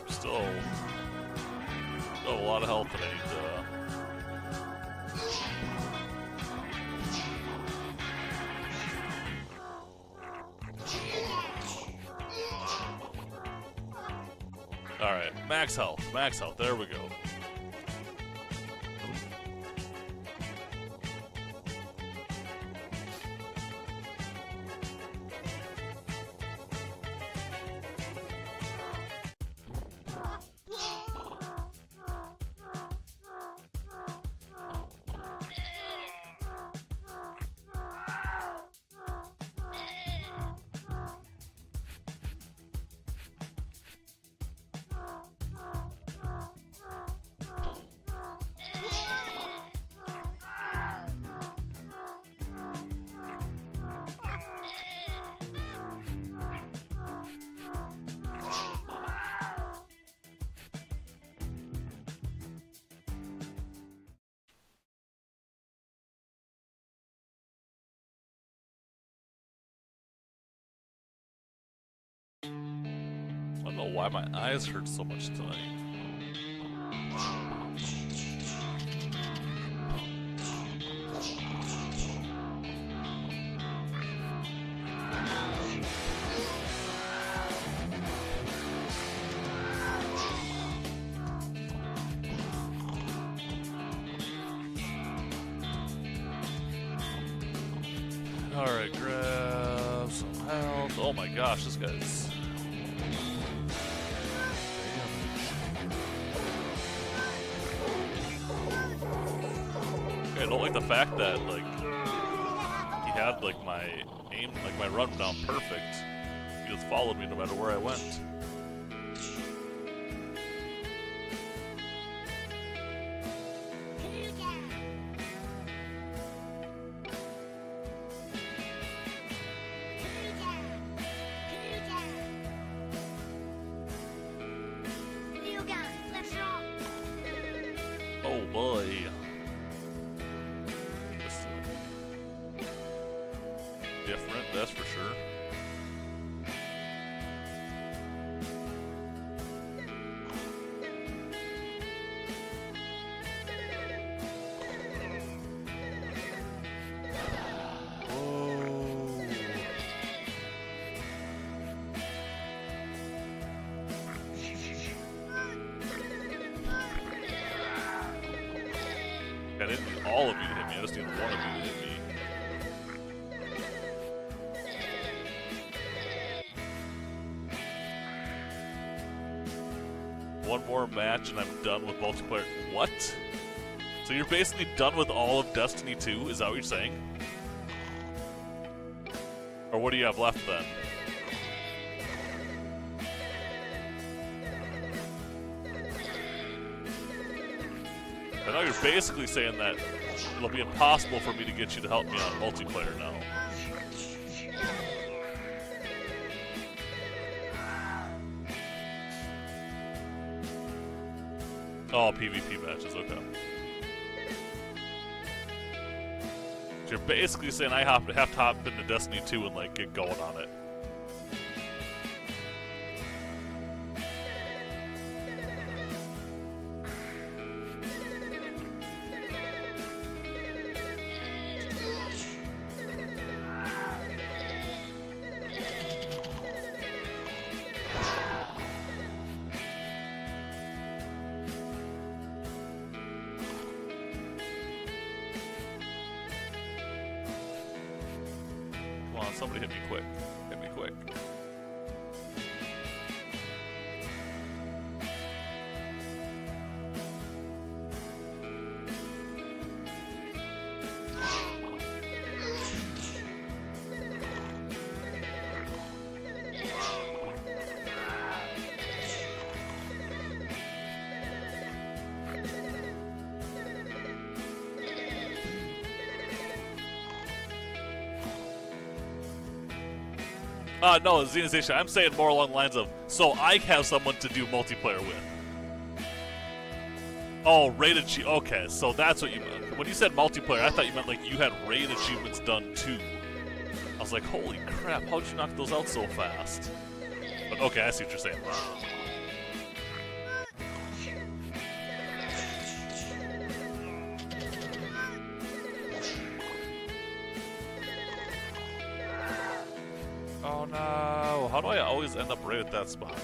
Still a lot of health that I need to... Alright, max health, there we go. know why my eyes hurt so much tonight. Alright, grab some health. Oh my gosh, this guy's... I don't like the fact that, like, he had, like, my aim, like, my run down perfect. He just followed me no matter where I went. Oh boy. Different, that's for sure. Whoa. I didn't need all of you to hit me, I just needed one of you to hit me. One more match and I'm done with multiplayer. What? So you're basically done with all of Destiny 2? Is that what you're saying? Or what do you have left then? I know you're basically saying that it'll be impossible for me to get you to help me on multiplayer now. Oh, PvP matches, okay. So you're basically saying I have to hop into Destiny 2 and, like, get going on it. Come on, somebody hit me quick. Hit me quick. No, Xenization, I'm saying more along the lines of, so I have someone to do multiplayer with. Oh, raid achievement. Okay, so that's what you meant. When you said multiplayer, I thought you meant like you had raid achievements done too. I was like, holy crap, how'd you knock those out so fast? But okay, I see what you're saying. Oh no, how do I always end up right at that spot?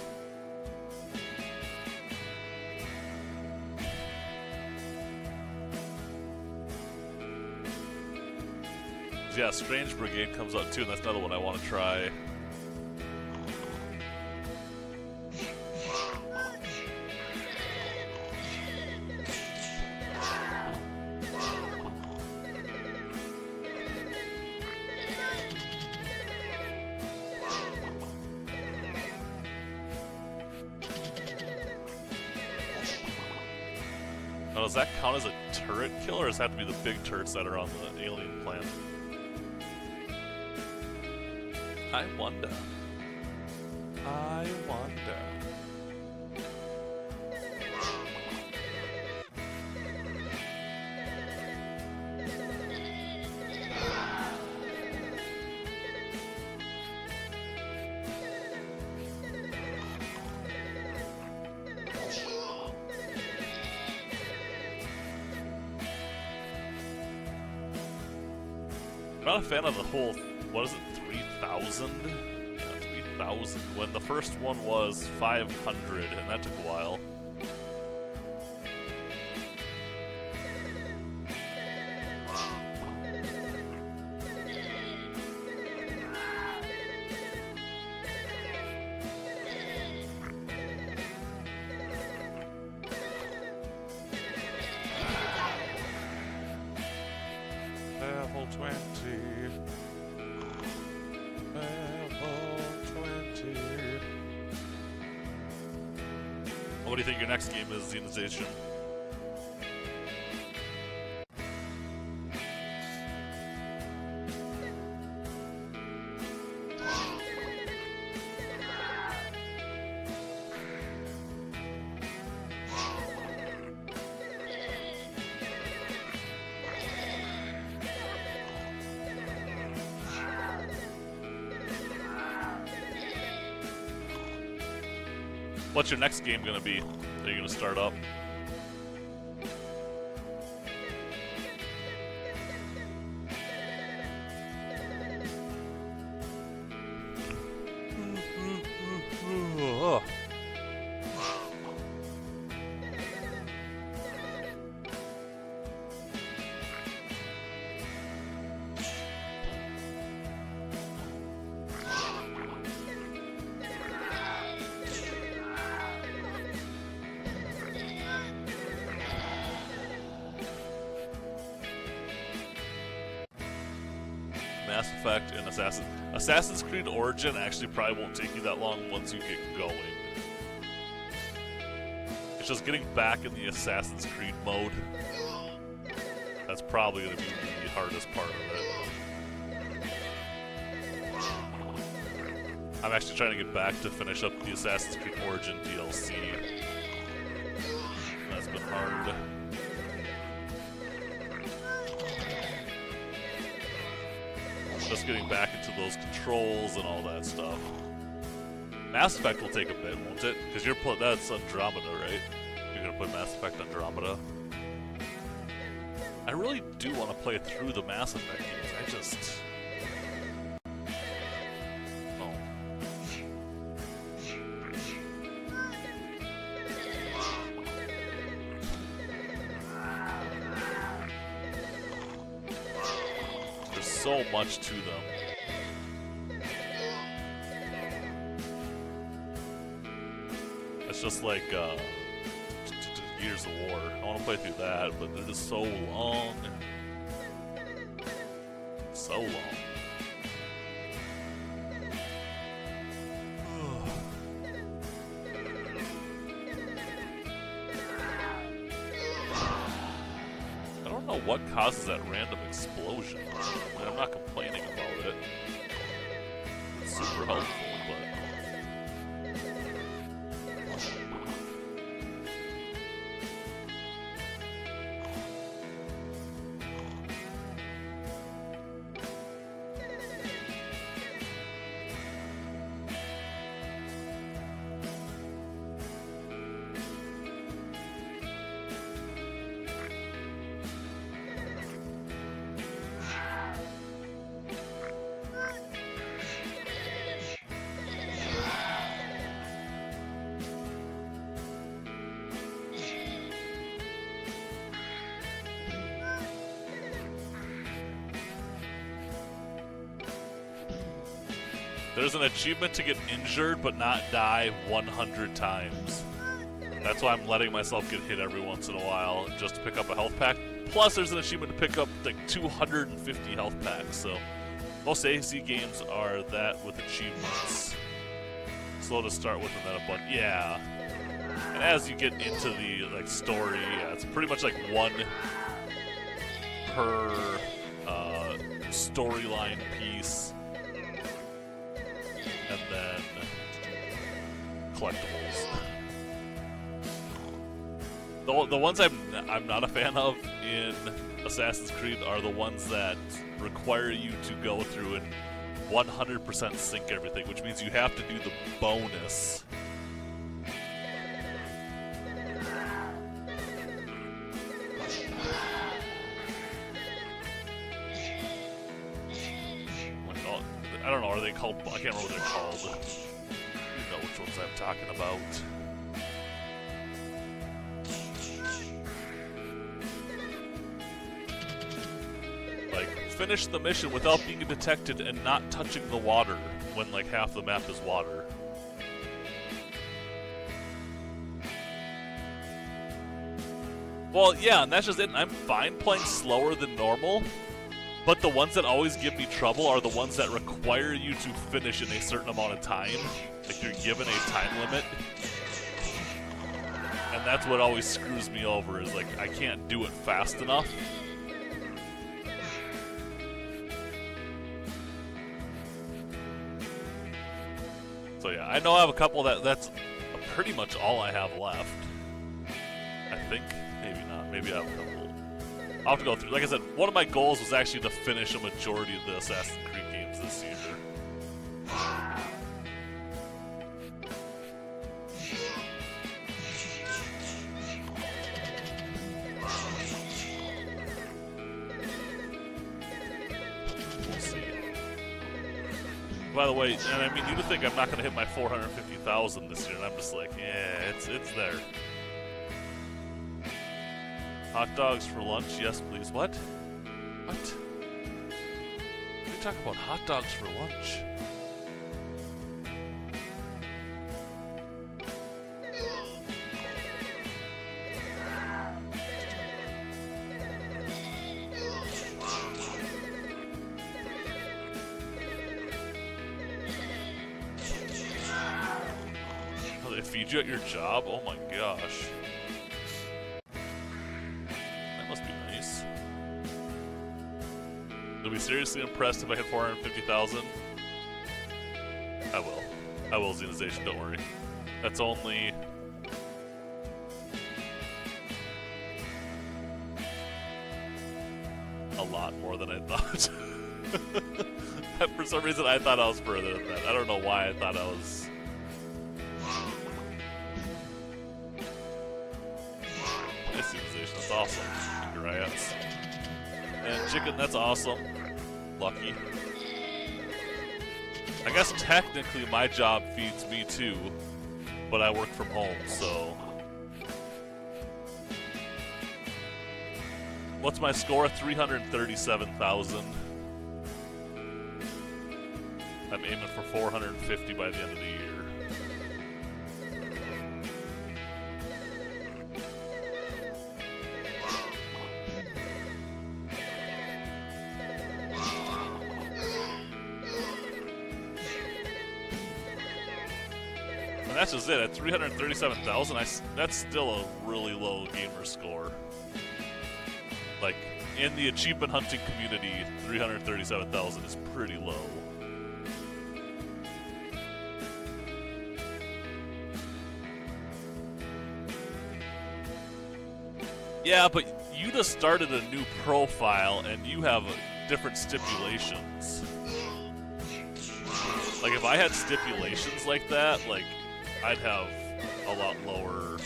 Yeah, Strange Brigade comes up too, and that's another one I want to try. Now, does that count as a turret kill, or does that have to be the big turrets that are on the alien planet? I wonder. I wonder. I'm not a fan of the whole, what is it, 3,000? Yeah, 3,000, when the first one was 500, and that took a while. Level 20. Level 20. What do you think your next game is, Xenization? What's your next game gonna be that you're gonna start up? Mass Effect and Assassin's Creed Origin actually probably won't take you that long once you get going. It's just getting back in the Assassin's Creed mode. That's probably going to be the hardest part of it. I'm actually trying to get back to finish up the Assassin's Creed Origin DLC. That's been hard. Just getting back into those controls and all that stuff. Mass Effect will take a bit, won't it? Because that's Andromeda, right? You're gonna play Mass Effect Andromeda. I really do want to play through the Mass Effect games. I just... Oh. There's so much to them. It's just like Gears of War. I want to play through that, but it is so long. So long. I don't know what causes that random explosion. I mean, I'm not complaining about it. It's super helpful, but... There's an achievement to get injured but not die 100 times. That's why I'm letting myself get hit every once in a while just to pick up a health pack. Plus there's an achievement to pick up like 250 health packs, so most AC games are that with achievements. Slow to start with and then a bunch. Yeah. And as you get into the like story, yeah, it's pretty much like one per storyline piece. And then collectibles. The ones I'm not a fan of in Assassin's Creed are the ones that require you to go through and 100% sync everything, which means you have to do the bonus. they called? I can't remember what they're called. You know which ones I'm talking about. Like, finish the mission without being detected and not touching the water when, like, half the map is water. Well, yeah, and that's just it. I'm fine playing slower than normal, but the ones that always give me trouble are the ones that require you to finish in a certain amount of time. Like, you're given a time limit. And that's what always screws me over, is like, I can't do it fast enough. So yeah, I know I have a couple that's pretty much all I have left. I think. Maybe not. Maybe I have a couple. I'll have to go through. Like I said, one of my goals was actually to finish a majority of the Assassin's Creed games this year. We'll see. By the way, and I mean, you would think I'm not going to hit my 450,000 this year, and I'm just like, yeah, it's there. Hot dogs for lunch? Yes, please. What? What? What are you talking about? Hot dogs for lunch? Oh, they feed you at your job? Oh my gosh. You'll be seriously impressed if I hit 450,000. I will. I will, Xenization, don't worry. That's only... a lot more than I thought. For some reason, I thought I was further than that. I don't know why I thought I was... Nice, Xenization, that's awesome. Congrats. And chicken, that's awesome. Lucky. I guess technically my job feeds me too, but I work from home, so... What's my score? 337,000. I'm aiming for 450 by the end of the year. That's just it. At 337,000, that's still a really low gamer score. Like, in the achievement hunting community, 337,000 is pretty low. Yeah, but you just started a new profile and you have different stipulations. Like, if I had stipulations like that, like, I'd have a lot lower.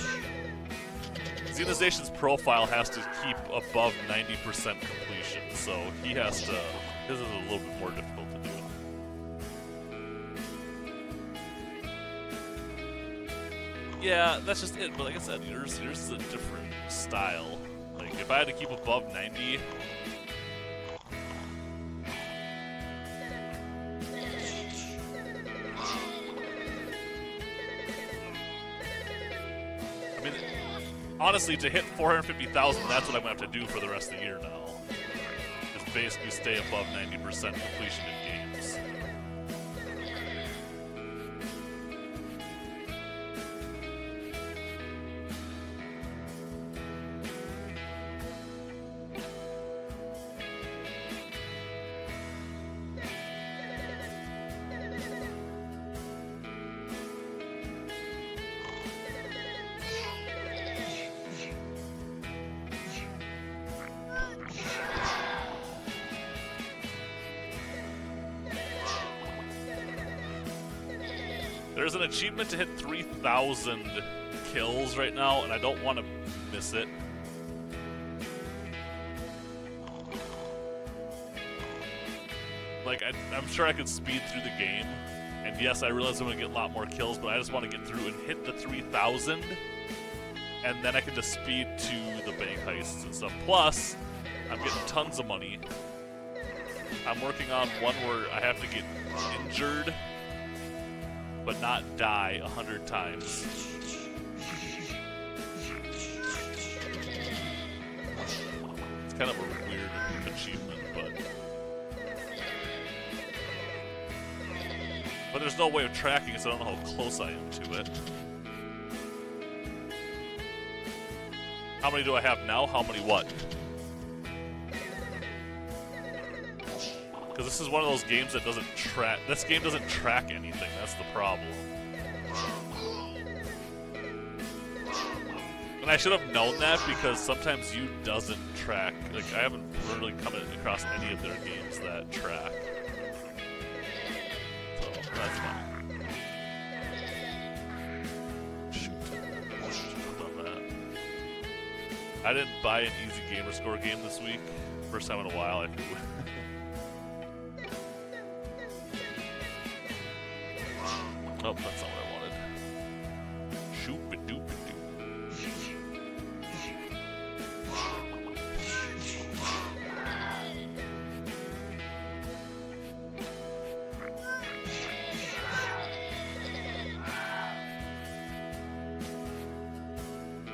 Xenization's profile has to keep above 90% completion, so he has to. His is a little bit more difficult to do. Yeah, that's just it. But like I said, yours is a different style. Like, if I had to keep above 90. Honestly, to hit 450,000, that's what I'm going to have to do for the rest of the year now. Is basically stay above 90% completion in games. There's an achievement to hit 3,000 kills right now, and I don't want to miss it. like, I'm sure I could speed through the game. And yes, I realize I'm going to get a lot more kills, but I just want to get through and hit the 3,000. And then I can just speed to the bank heists and stuff. Plus, I'm getting tons of money. I'm working on one where I have to get injured, but not die 100 times. It's kind of a weird achievement, but there's no way of tracking it, so I don't know how close I am to it. How many do I have now? How many what? Because this is one of those games that doesn't track. This game doesn't track anything. That's the problem. And I should have known that because sometimes you doesn't track. Like, I haven't really come across any of their games that track. So, that's fine. I didn't buy an easy gamer score game this week. First time in a while. Oh, that's not what I wanted. Shoop-a-doop-a-doop.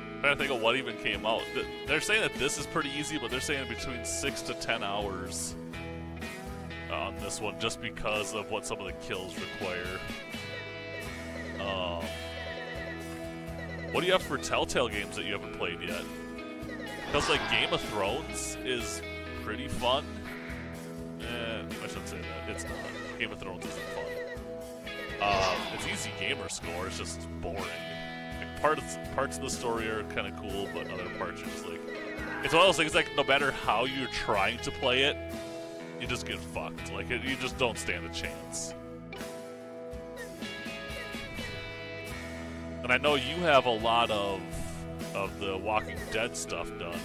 I'm trying to think of what even came out. They're saying that this is pretty easy, but they're saying between 6 to 10 hours on this one, just because of what some of the kills require. What do you have for Telltale games that you haven't played yet? Because, like, Game of Thrones is pretty fun. I shouldn't say that. It's not. Game of Thrones isn't fun. It's easy gamer score. It's just boring. Like, parts of the story are kind of cool, but other parts are just like... It's one of those things, like, no matter how you're trying to play it, you just get fucked. Like, you just don't stand a chance. And I know you have a lot of the Walking Dead stuff done.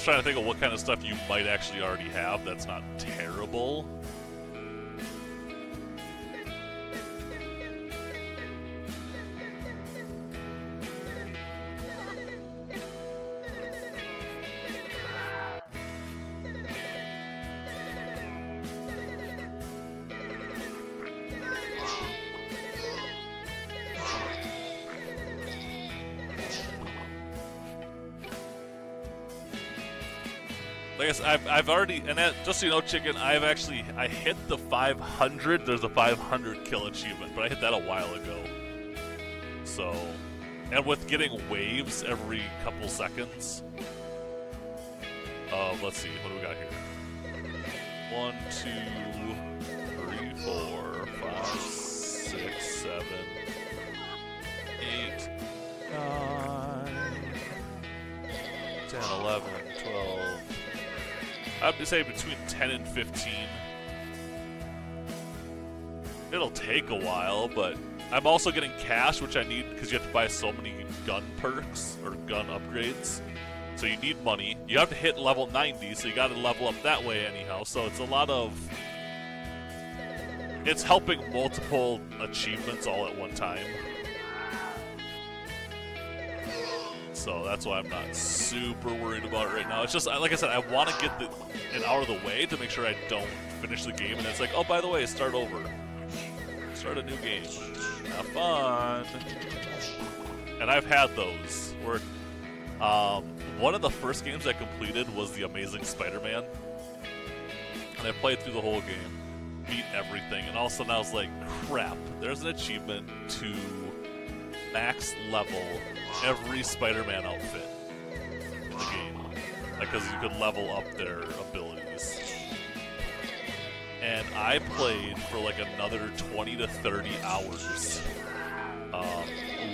Trying to think of what kind of stuff you might actually already have that's not terrible. I guess I've already, and that, just so you know, Chicken, I hit the 500. There's a 500 kill achievement, but I hit that a while ago. So, and with getting waves every couple seconds. Let's see, what do we got here? 1, 2, 3, 4, 5, 6, 7, 8, 9, 10, 11, 12. I would say between 10 and 15. It'll take a while, but I'm also getting cash, which I need because you have to buy so many gun perks or gun upgrades. So you need money. You have to hit level 90, so you got to level up that way anyhow. So it's a lot of... It's helping multiple achievements all at one time. So that's why I'm not super worried about it right now. It's just, like I said, I want to get it out of the way to make sure I don't finish the game. And it's like, oh, by the way, start over. Start a new game. Have fun. And I've had those where one of the first games I completed was The Amazing Spider-Man. And I played through the whole game, beat everything, and all of a sudden I was like, crap, there's an achievement to max level every Spider-Man outfit in the game, like, because you could level up their abilities. And I played for like another 20 to 30 hours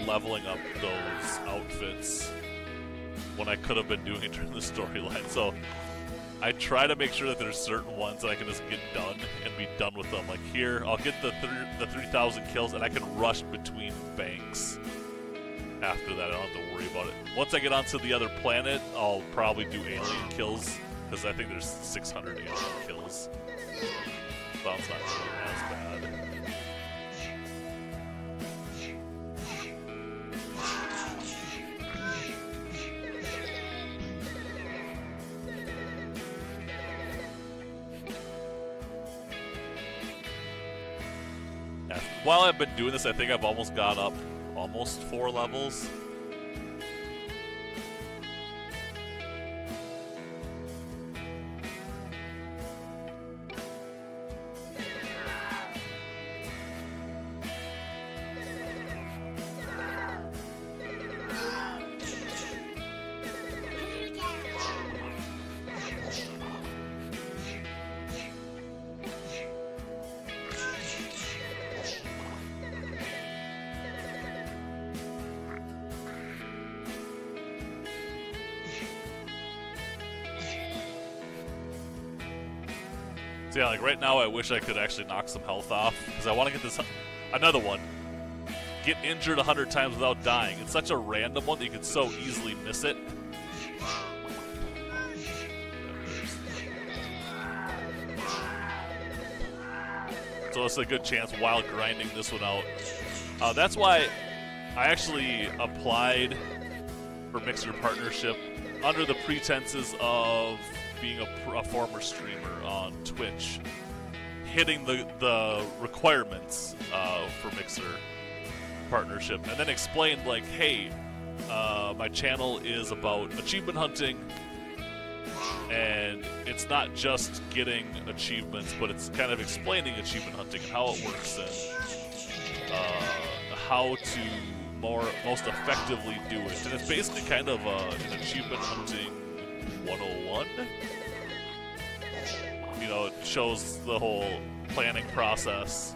leveling up those outfits when I could have been doing it during the storyline. So I try to make sure that there's certain ones that I can just get done and be done with them. Like here, I'll get the 3,000 kills and I can rush between banks. After that, I don't have to worry about it. Once I get onto the other planet, I'll probably do alien kills, because I think there's 600 alien kills. Sounds not really as bad. Yeah. While I've been doing this, I think I've almost got up almost 4 levels. So yeah, like right now I wish I could actually knock some health off, because I want to get this, another one. Get injured 100 times without dying. It's such a random one that you could so easily miss it. So it's a good chance while grinding this one out. That's why I actually applied for Mixer Partnership under the pretenses of being a former streamer on Twitch, hitting the requirements for Mixer Partnership, and then explained like, hey, my channel is about achievement hunting, and it's not just getting achievements, but it's kind of explaining achievement hunting and how it works, and how to most effectively do it. And it's basically kind of an achievement hunting 101. You know, it shows the whole planning process,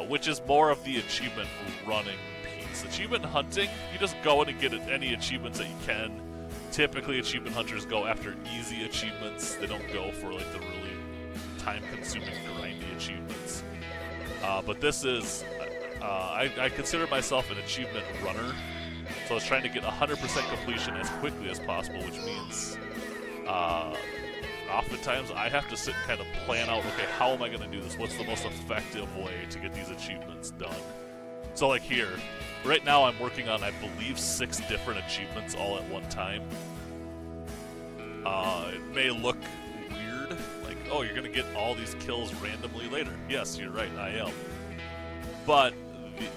which is more of the achievement running piece. Achievement hunting, you just go in and get any achievements that you can. Typically, achievement hunters go after easy achievements. They don't go for like the really time-consuming, grindy achievements. But this is, I consider myself an achievement runner, so I was trying to get 100% completion as quickly as possible, which means oftentimes I have to sit and kind of plan out, okay, how am I going to do this? What's the most effective way to get these achievements done? So like here, right now I'm working on, I believe, 6 different achievements all at one time. It may look weird, like, oh, you're going to get all these kills randomly later. Yes, you're right, I am. But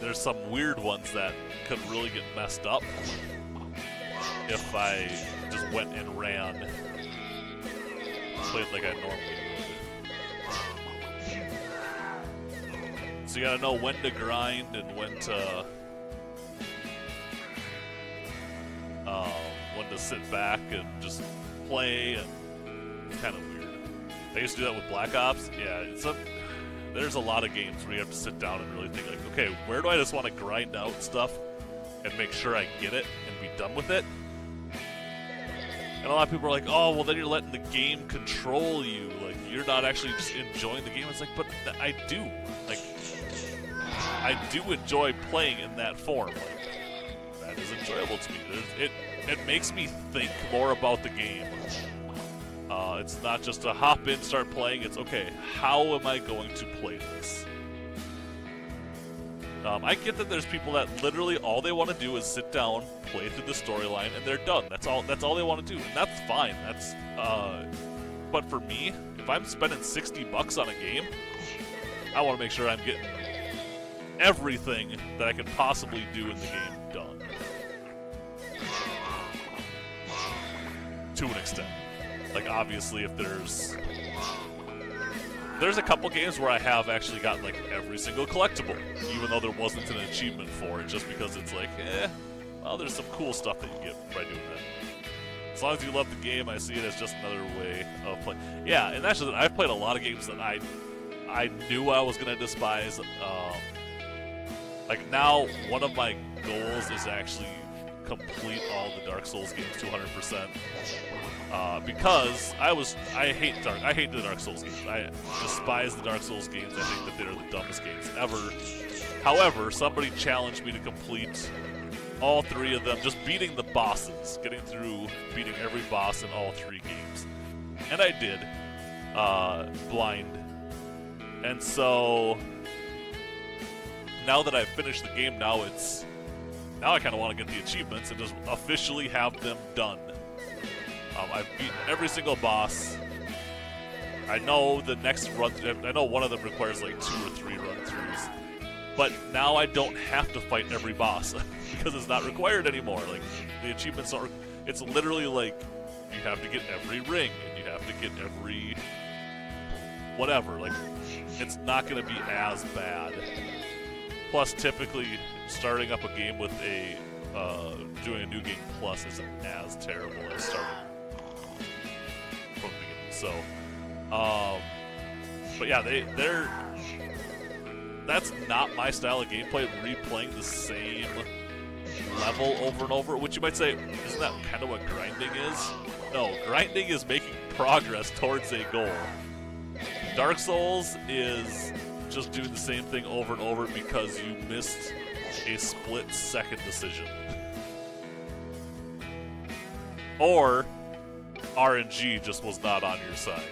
there's some weird ones that could really get messed up if I just went and ran, played like I normally would. So you gotta know when to grind and when to sit back and just play, and it's kind of weird. I used to do that with Black Ops. Yeah, there's a lot of games where you have to sit down and really think like, okay, where do I just want to grind out stuff and make sure I get it and be done with it? And a lot of people are like, oh, well then you're letting the game control you. Like, you're not actually just enjoying the game. It's like, but I do. Like, I do enjoy playing in that form. Like, that is enjoyable to me. It makes me think more about the game. It's not just a hop in, start playing. It's, okay, how am I going to play this? I get that there's people that literally all they want to do is sit down, play through the storyline, and they're done. That's all they want to do, and that's fine. But for me, if I'm spending $60 on a game, I want to make sure I'm getting everything that I can possibly do in the game done. To an extent. Like, obviously, if there's a couple games where I have actually gotten, like, every single collectible, even though there wasn't an achievement for it, just because it's like, well, there's some cool stuff that you get by doing that. As long as you love the game, I see it as just another way of playing. Yeah, and actually, I've played a lot of games that I knew I was going to despise. Like now, one of my goals is actually complete all the Dark Souls games to 100%. Because I hate the Dark Souls games. I despise the Dark Souls games. I think that they're the dumbest games ever. However, somebody challenged me to complete all 3 of them, just beating the bosses, getting through beating every boss in all 3 games. And I did, blind. And so, now that I've finished the game, now I kind of want to get the achievements and just officially have them done. I've beaten every single boss. I know the next run, I know one of them requires like 2 or 3 run-throughs. But now I don't have to fight every boss because it's not required anymore. Like, the achievements are, it's literally like, you have to get every ring, and you have to get every whatever. Like, it's not going to be as bad. Plus, typically, starting up a game with a, doing a new game plus isn't as terrible as starting from the beginning. So, but yeah, they're that's not my style of gameplay, replaying the same level over and over, which you might say, isn't that kind of what grinding is? No, grinding is making progress towards a goal. Dark Souls is just doing the same thing over and over because you missed a split-second decision. Or RNG just was not on your side.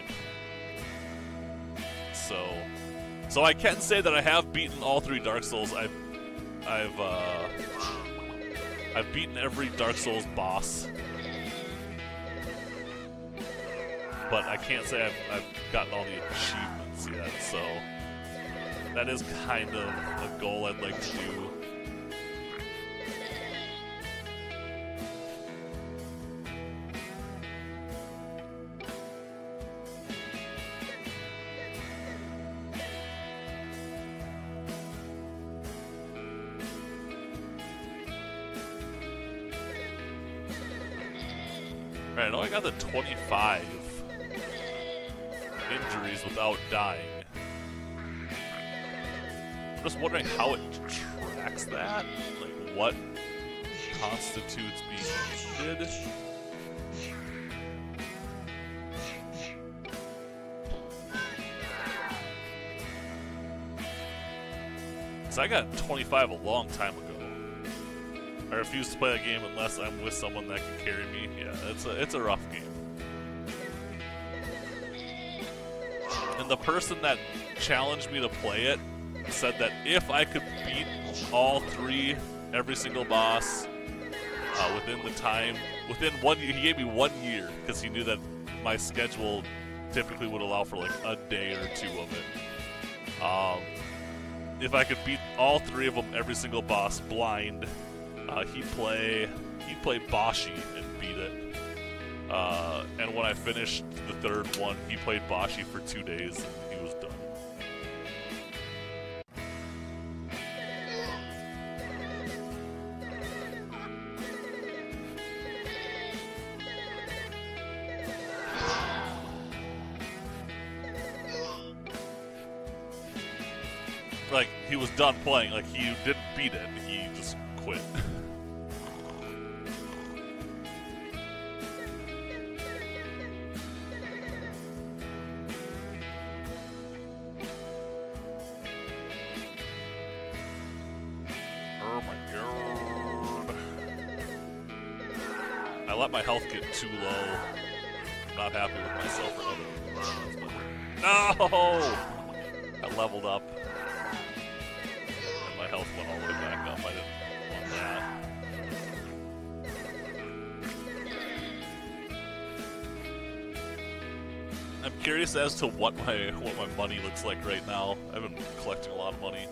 So I can say that I have beaten all 3 Dark Souls. I've beaten every Dark Souls boss, but I can't say I've gotten all the achievements yet. So that is kind of a goal I'd like to do. Alright, I know I got the 25 injuries without dying. I'm just wondering how it tracks that? Like, what constitutes being injured? So I got 25 a long time ago. I refuse to play that game unless I'm with someone that can carry me. Yeah, it's a rough game. And the person that challenged me to play it said that if I could beat all 3, every single boss, within the time, within 1 year, he gave me 1 year because he knew that my schedule typically would allow for like a day or 2 of it. If I could beat all 3 of them, every single boss, blind, he'd play Bashi and beat it. And when I finished the 3rd one, he played Bashi for 2 days and he was done. Like, he was done playing, like, he didn't beat it, he just quit. Oh my god. I let my health get too low. I'm not happy with myself for other reasons, but... No! I leveled up. And my health went all the way back up. I didn't want that. I'm curious as to what my money looks like right now. I've been collecting a lot of money.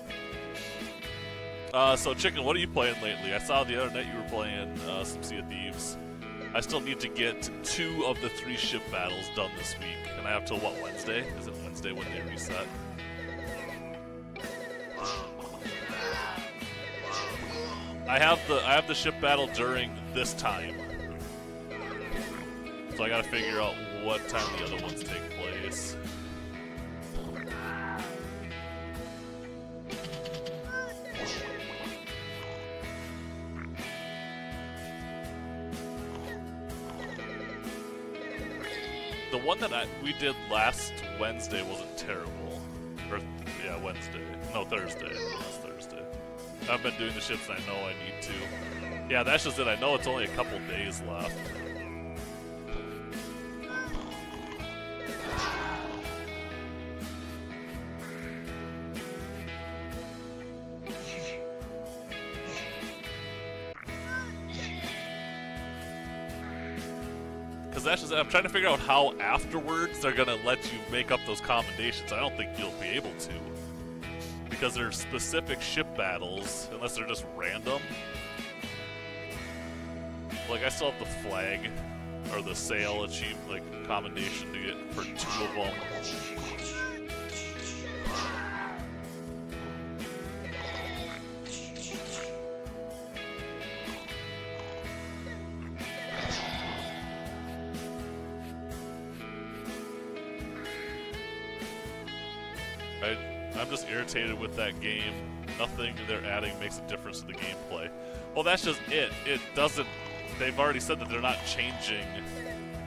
So Chicken, what are you playing lately? I saw the other night you were playing some Sea of Thieves. I still need to get 2 of the 3 ship battles done this week, and I have till what, Wednesday? Is it Wednesday when they reset? I have the ship battle during this time, so I gotta figure out what time the other ones take place. one that we did last Wednesday wasn't terrible. Or, yeah, Wednesday. No, Thursday. It was Thursday. I've been doing the shits I know I need to. Yeah, that's just it. I know it's only a couple days left. Because that's just it. I'm trying to figure out how afterwards they're going to let you make up those commendations. I don't think you'll be able to. Because there's specific ship battles, unless they're just random. Like, I still have the flag, or the sail achieve, like, commendation to get for 2 of them. I'm just irritated with that game. Nothing they're adding makes a difference to the gameplay. Well, that's just it. It doesn't... They've already said that they're not changing.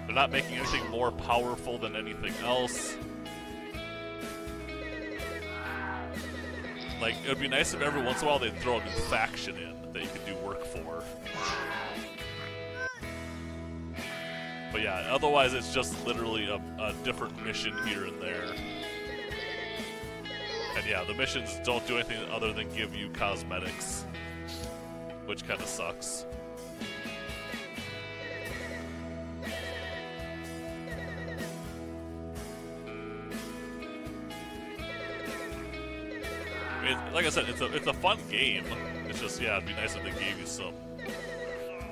They're not making anything more powerful than anything else. Like, it would be nice if every once in a while they'd throw a new faction in that you could do work for. But yeah, otherwise it's just literally a different mission here and there. And yeah, the missions don't do anything other than give you cosmetics, which kind of sucks. I mean, like I said, it's a fun game. It's just, yeah, it'd be nice if they gave you some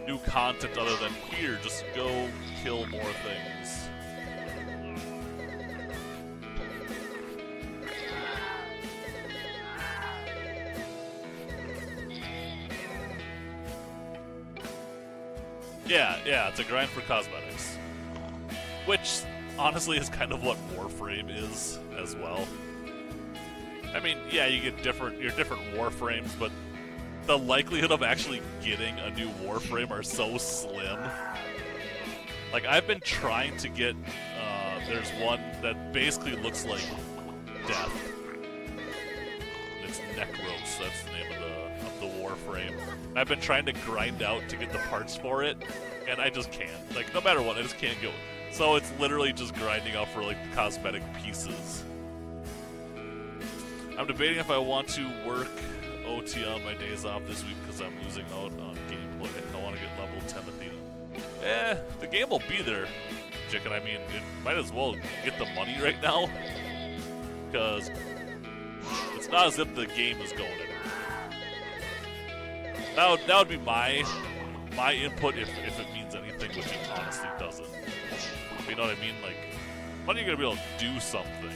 new content other than, here, just go kill more things. Yeah, it's a grind for cosmetics. Which, honestly, is kind of what Warframe is, as well. I mean, yeah, you get different Warframes, but the likelihood of actually getting a new Warframe are so slim. Like, I've been trying to get, there's one that basically looks like Death. It's Necros, that's the name of the Warframe. I've been trying to grind out to get the parts for it, and I just can't. Like, no matter what, I just can't go. So it's literally just grinding out for, like, cosmetic pieces. I'm debating if I want to work OT on my days off this week because I'm losing out on gameplay. I want to get level 10 Athena. The game will be there, chicken. I mean, it might as well get the money right now, because it's not as if the game is going anywhere. That would be my input if it means anything, which it honestly doesn't. You know what I mean? Like, when are you gonna be able to do something?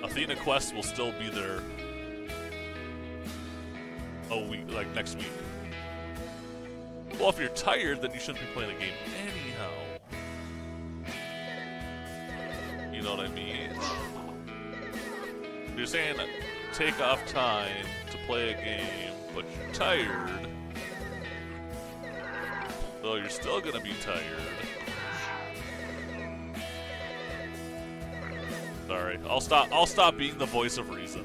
Athena Quest will still be there a week, like next week. Well, if you're tired, then you shouldn't be playing the game anyhow. You know what I mean? If you're saying take off time to play a game, but you're tired, so you're still gonna be tired. Sorry, I'll stop being the voice of reason.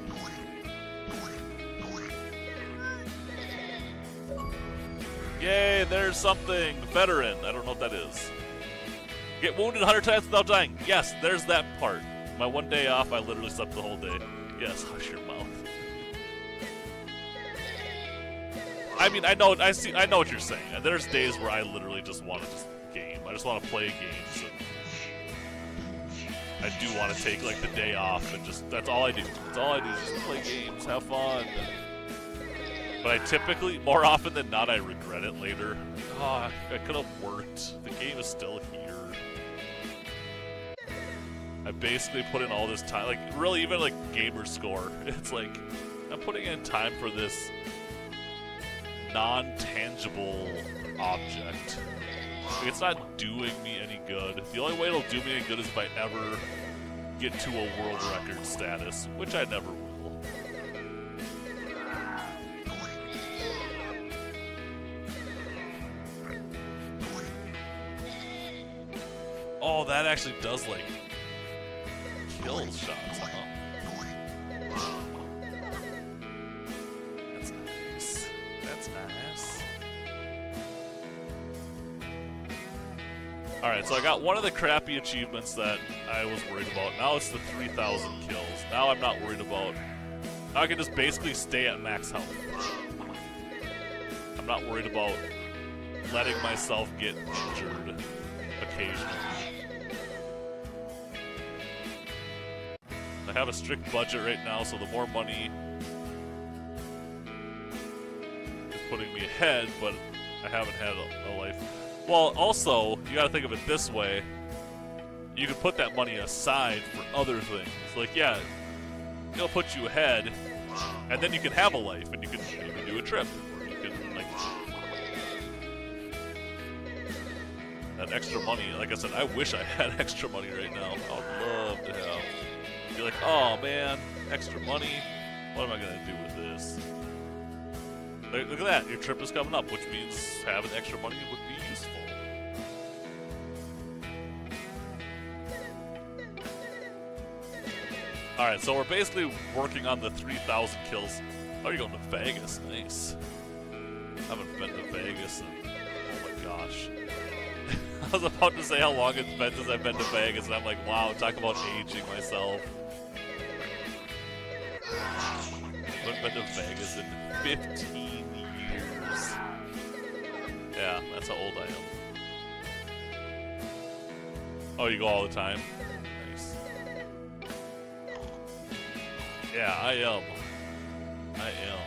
Yay, there's something. Veteran. I don't know what that is. Get wounded 100 times without dying. Yes, there's that part. My one day off, I literally slept the whole day. Yes, hush your mouth. I mean, I know what you're saying. There's days where I literally just want to game. I just want to play games. And I do want to take like the day off and just, that's all I do. That's all I do is just play games, have fun. But I typically, more often than not, I regret it later. Oh, I could have worked. The game is still here. I basically put in all this time, like really even like gamer score. It's like, I'm putting in time for this non-tangible object. Like, it's not doing me any good. The only way it'll do me any good is if I ever get to a world record status, which I never will. Oh, that actually does, like, kill shots, huh? That's nice. That's nice. Alright, so I got one of the crappy achievements that I was worried about. Now it's the 3,000 kills. Now I'm not worried about... Now I can just basically stay at max health. I'm not worried about letting myself get injured occasionally. I have a strict budget right now, so the more money is putting me ahead, but I haven't had a life. Well, also, you gotta think of it this way. You can put that money aside for other things. Like, yeah, it'll put you ahead, and then you can have a life, and you can do a trip, or you can, like... That extra money, like I said, I wish I had extra money right now. I would love to have. Be like, oh man, extra money. What am I gonna do with this? Look at that, your trip is coming up, which means having extra money would be useful. Alright, so we're basically working on the 3,000 kills. Oh, you're going to Vegas, nice. I haven't been to Vegas in, oh my gosh. I was about to say how long it's been since I've been to Vegas, and I'm like, wow, talk about aging myself. I haven't been to Vegas in 15 years. Yeah, that's how old I am. Oh, you go all the time? Nice. Yeah, I am. I am.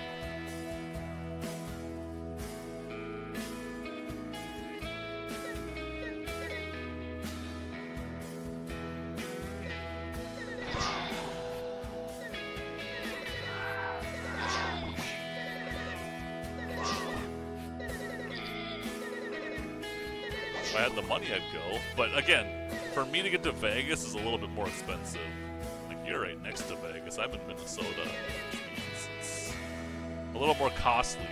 If I had the money, I'd go. But again, for me to get to Vegas is a little bit more expensive. Like, you're right next to Vegas. I'm in Minnesota, which means it's a little more costly.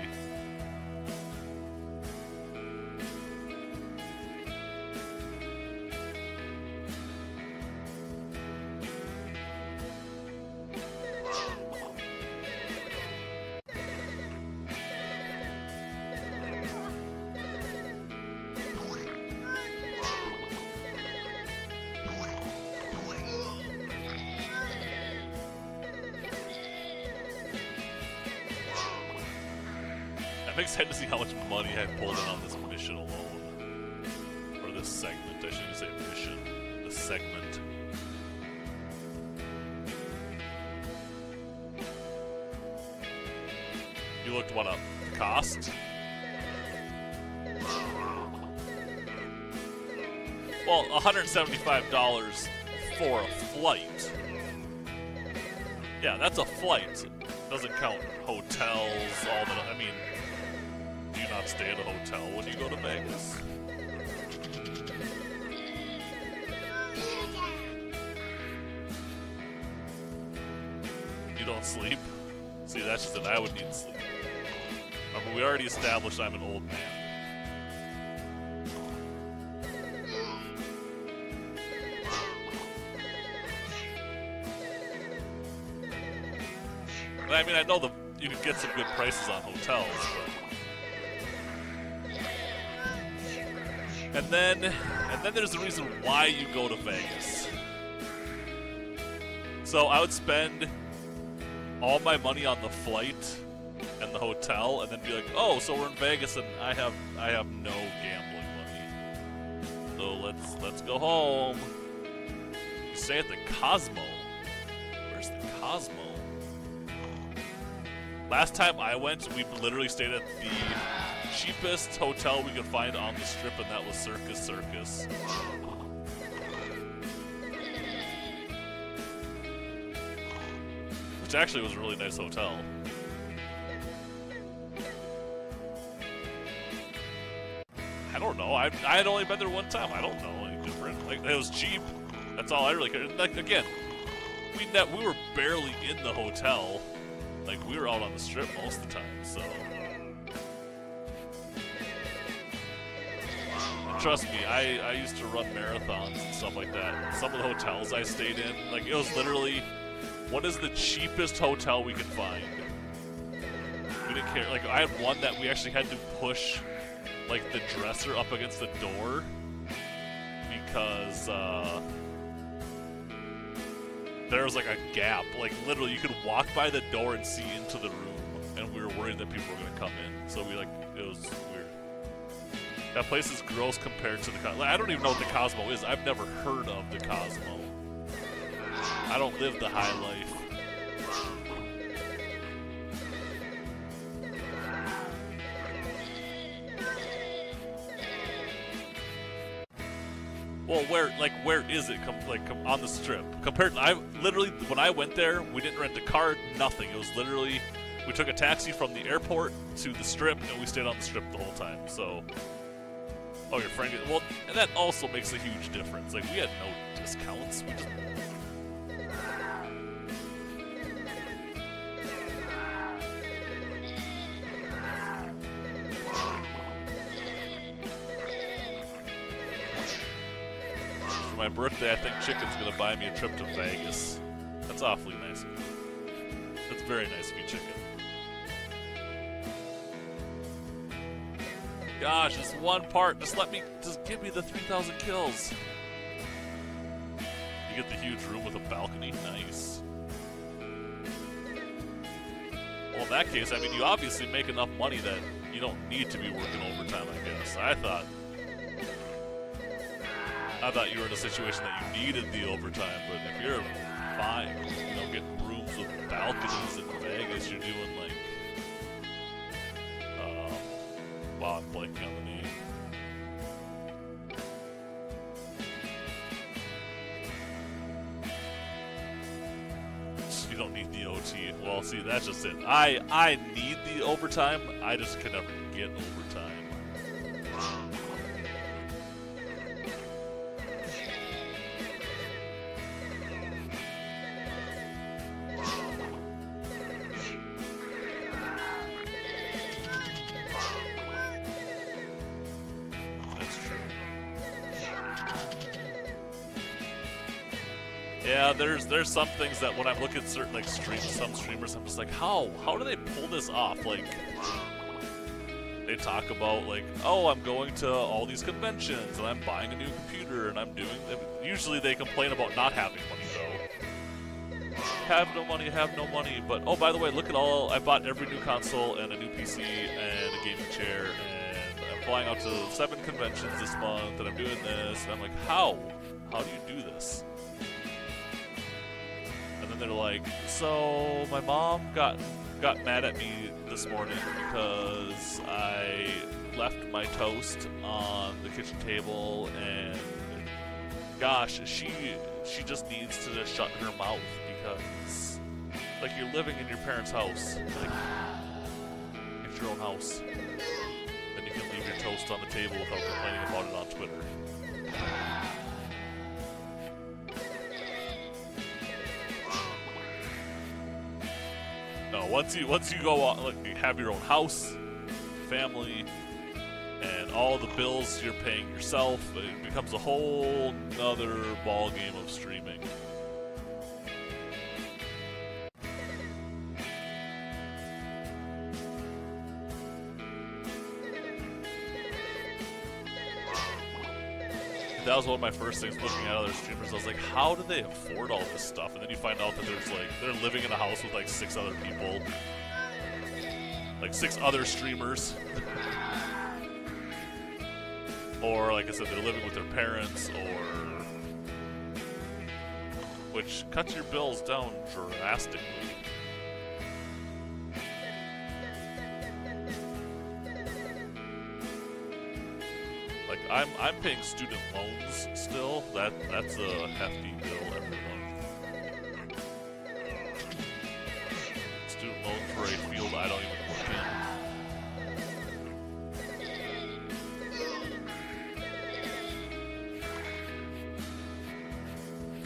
I'm excited to see how much money I pulled in on this mission alone. Or this segment, I shouldn't say mission. This segment. You looked what up? Cost? Well, $175 for a flight. Yeah, that's a flight. Doesn't count hotels, all the... I mean... Do you not stay at a hotel when you go to Vegas? You don't sleep? See, that's just that I would need sleep. Remember, we already established I'm an old man. I mean, I know you can get some good prices on hotels, but... And then there's the reason why you go to Vegas. So I would spend all my money on the flight and the hotel, and then be like, oh, so we're in Vegas, and I have no gambling money. So let's go home. You stay at the Cosmo. Where's the Cosmo? Last time I went, we literally stayed at the cheapest hotel we could find on the strip, and that was Circus. Which actually was a really nice hotel. I don't know. I had only been there one time. I don't know any different. Like, it was cheap. That's all I really cared. Like, again, we were barely in the hotel. Like, we were out on the strip most of the time, so... trust me, I used to run marathons and stuff like that. Some of the hotels I stayed in, like, it was literally, what is the cheapest hotel we could find? We didn't care. Like, I had one that we actually had to push, like, the dresser up against the door because there was, like, a gap. Like, literally, you could walk by the door and see into the room, and we were worried that people were going to come in. So we, like, it was weird. That place is gross compared to the Cosmo. Like, I don't even know what the Cosmo is. I've never heard of the Cosmo. I don't live the high life. Well, where is it? On the Strip. Compared, literally, when I went there, we didn't rent a car, nothing. It was literally, we took a taxi from the airport to the Strip, and we stayed on the Strip the whole time. So, oh, your friend, well, and that also makes a huge difference. Like, we had no discounts. We just, my birthday, I think Chicken's gonna buy me a trip to Vegas. That's awfully nice. That's very nice of you, Chicken. Gosh, just one part. Just give me the 3,000 kills. You get the huge room with a balcony. Nice. Well, in that case, I mean, you obviously make enough money that you don't need to be working overtime, I guess. I thought you were in a situation that you needed the overtime, but if you're fine, you know, getting rooms with balconies in Vegas, you're doing like, wow, I'm blanking on the name. You don't need the OT. Well, see, that's just it. I need the overtime. I just can never get overtime. Yeah, there's some things that when I'm looking at certain like some streamers, I'm just like, how do they pull this off? Like, they talk about like, oh, I'm going to all these conventions and I'm buying a new computer and I'm doing. Usually they complain about not having money though. Have no money. But oh, by the way, look at all I bought every new console and a new PC and a gaming chair and I'm flying out to 7 conventions this month and I'm doing this. And I'm like, how do you do this? And they're like, so my mom got mad at me this morning because I left my toast on the kitchen table, and gosh, she just needs to just shut her mouth because, like, you're living in your parents' house, like, get your own house, then you can leave your toast on the table without complaining about it on Twitter. No, once you go on, like, you have your own house, family, and all the bills you're paying yourself, it becomes a whole nother ball game of streaming. That was one of my first things looking at other streamers. I was like, how do they afford all this stuff? And then you find out that there's like, they're living in a house with like 6 other people. Like 6 other streamers. Or like I said, they're living with their parents, or... which cuts your bills down drastically. Like, I'm paying student loans still. That's a hefty bill every month. Student loan for a field I don't even work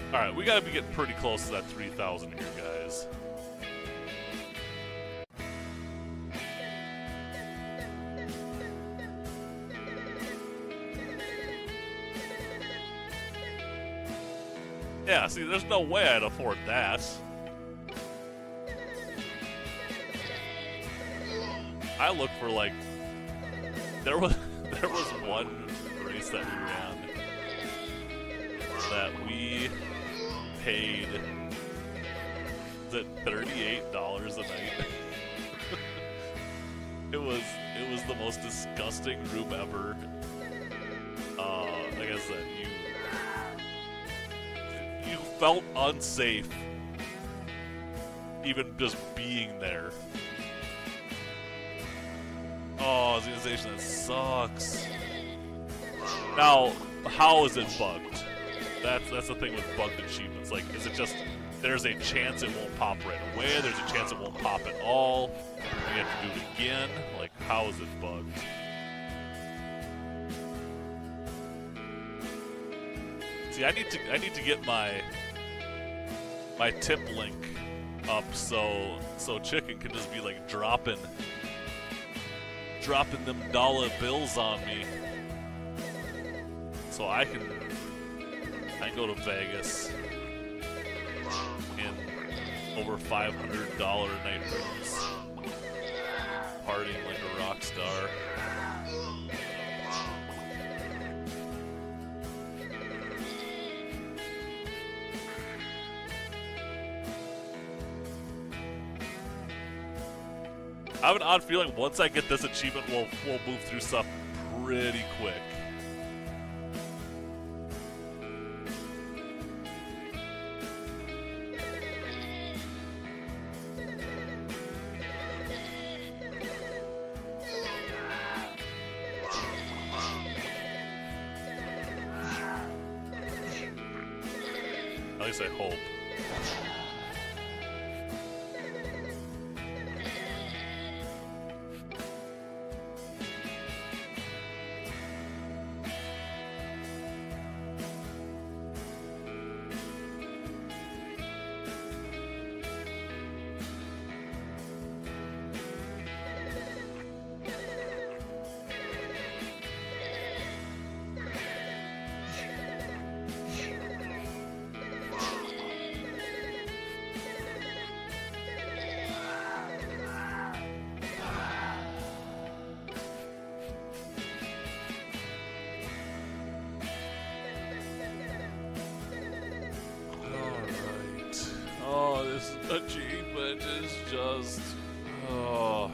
in. Alright, we gotta be getting pretty close to that 3,000 here, guys. Yeah, see, there's no way I'd afford that. I look for, like, there was one race that we ran that we paid, was it $38 a night? It was the most disgusting room ever. Like I said, you felt unsafe even just being there. Oh, the organization, that sucks. Now, how is it bugged? That's the thing with bugged achievements. Like, is it just there's a chance it won't pop right away? There's a chance it won't pop at all. You have to do it again. Like, how is it bugged? See, I need to get my tip link up so Chicken can just be like dropping them dollar bills on me, so I can go to Vegas in over $500 night rooms, partying like a rock star. I have an odd feeling once I get this achievement, we'll move through stuff pretty quick. At least I hope. Achievement is just... oh.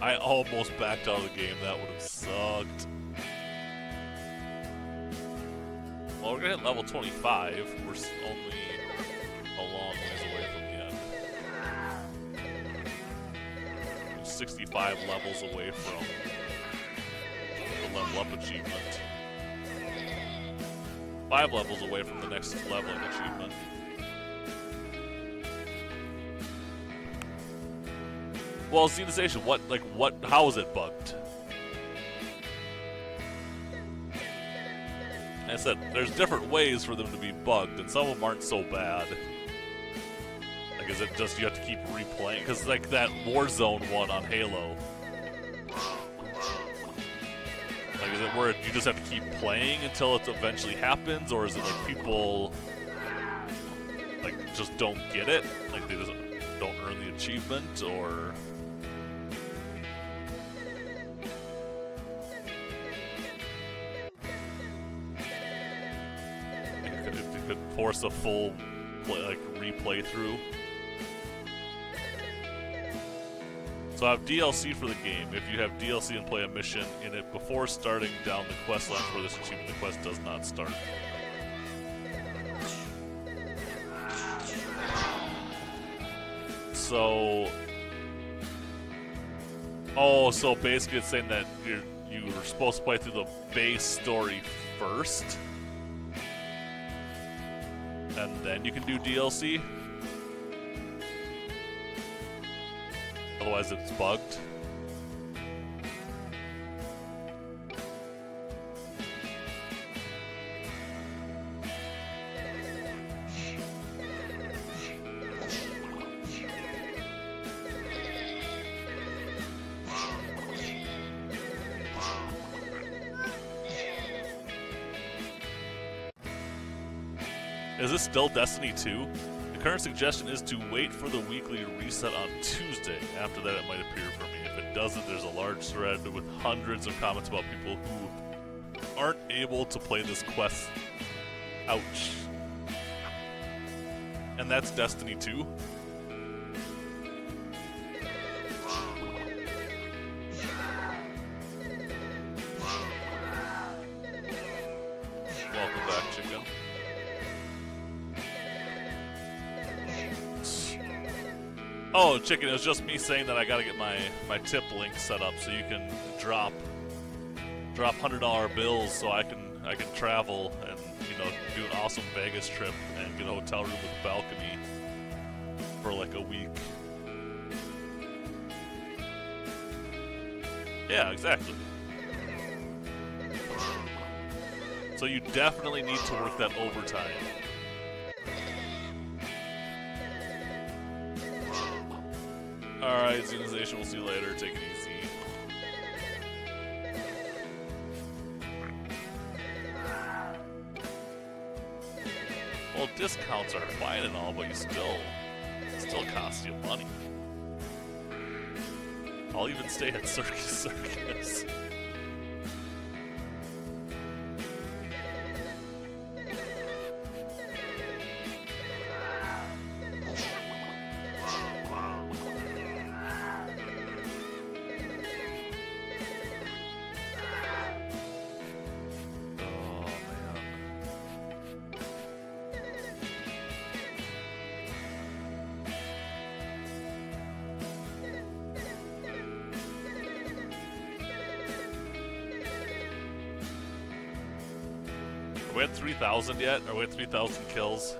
I almost backed out of the game. That would have sucked. Well, we're gonna hit level 25. We're only a long ways away from the end. 65 levels away from the level up achievement. 5 levels away from the next leveling achievement. Well, Xenization, how is it bugged? I said, there's different ways for them to be bugged, and some of them aren't so bad. Like, is it just you have to keep replaying? Because, like, that Warzone one on Halo. Like, is it where you just have to keep playing until it eventually happens, or is it like people, like, just don't get it? Like, they just don't earn the achievement, or... It could force a full, replay through. So I have DLC for the game. If you have DLC and play a mission in it before starting down the quest line for this achievement, the quest does not start. So... oh, so basically it's saying that you were supposed to play through the base story first, and then you can do DLC? Otherwise it's bugged. Is this still Destiny 2? The current suggestion is to wait for the weekly reset on Tuesday. After that, it might appear for me. If it doesn't, there's a large thread with hundreds of comments about people who aren't able to play this quest. Ouch. And that's Destiny 2? Welcome back, chicken. Oh, chicken, it was just me saying that I gotta get my tip link set up so you can drop $100 bills so I can travel and, you know, do an awesome Vegas trip and get a hotel room with a balcony for like a week. Yeah, exactly. So you definitely need to work that overtime. Alright, Xenization, we'll see you later. Take it easy. Well, discounts are fine and all, but it still costs you money. I'll even stay at Circus. Are we at 3,000 yet? Are we at 3,000 kills?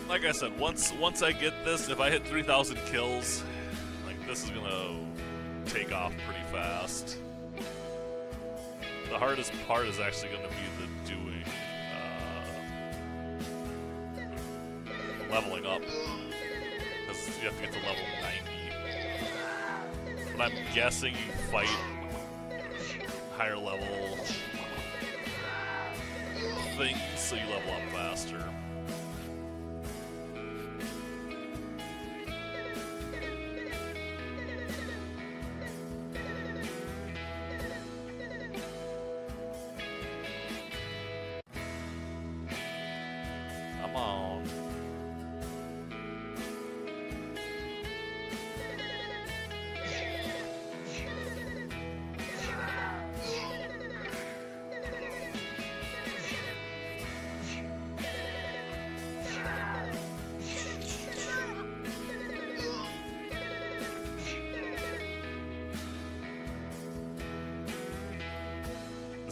Like I said, once I get this, if I hit 3,000 kills, this is gonna take off pretty fast. The hardest part is actually gonna be the doing, leveling up, because you have to get to level 90. But I'm guessing you fight higher level things, so you level up faster.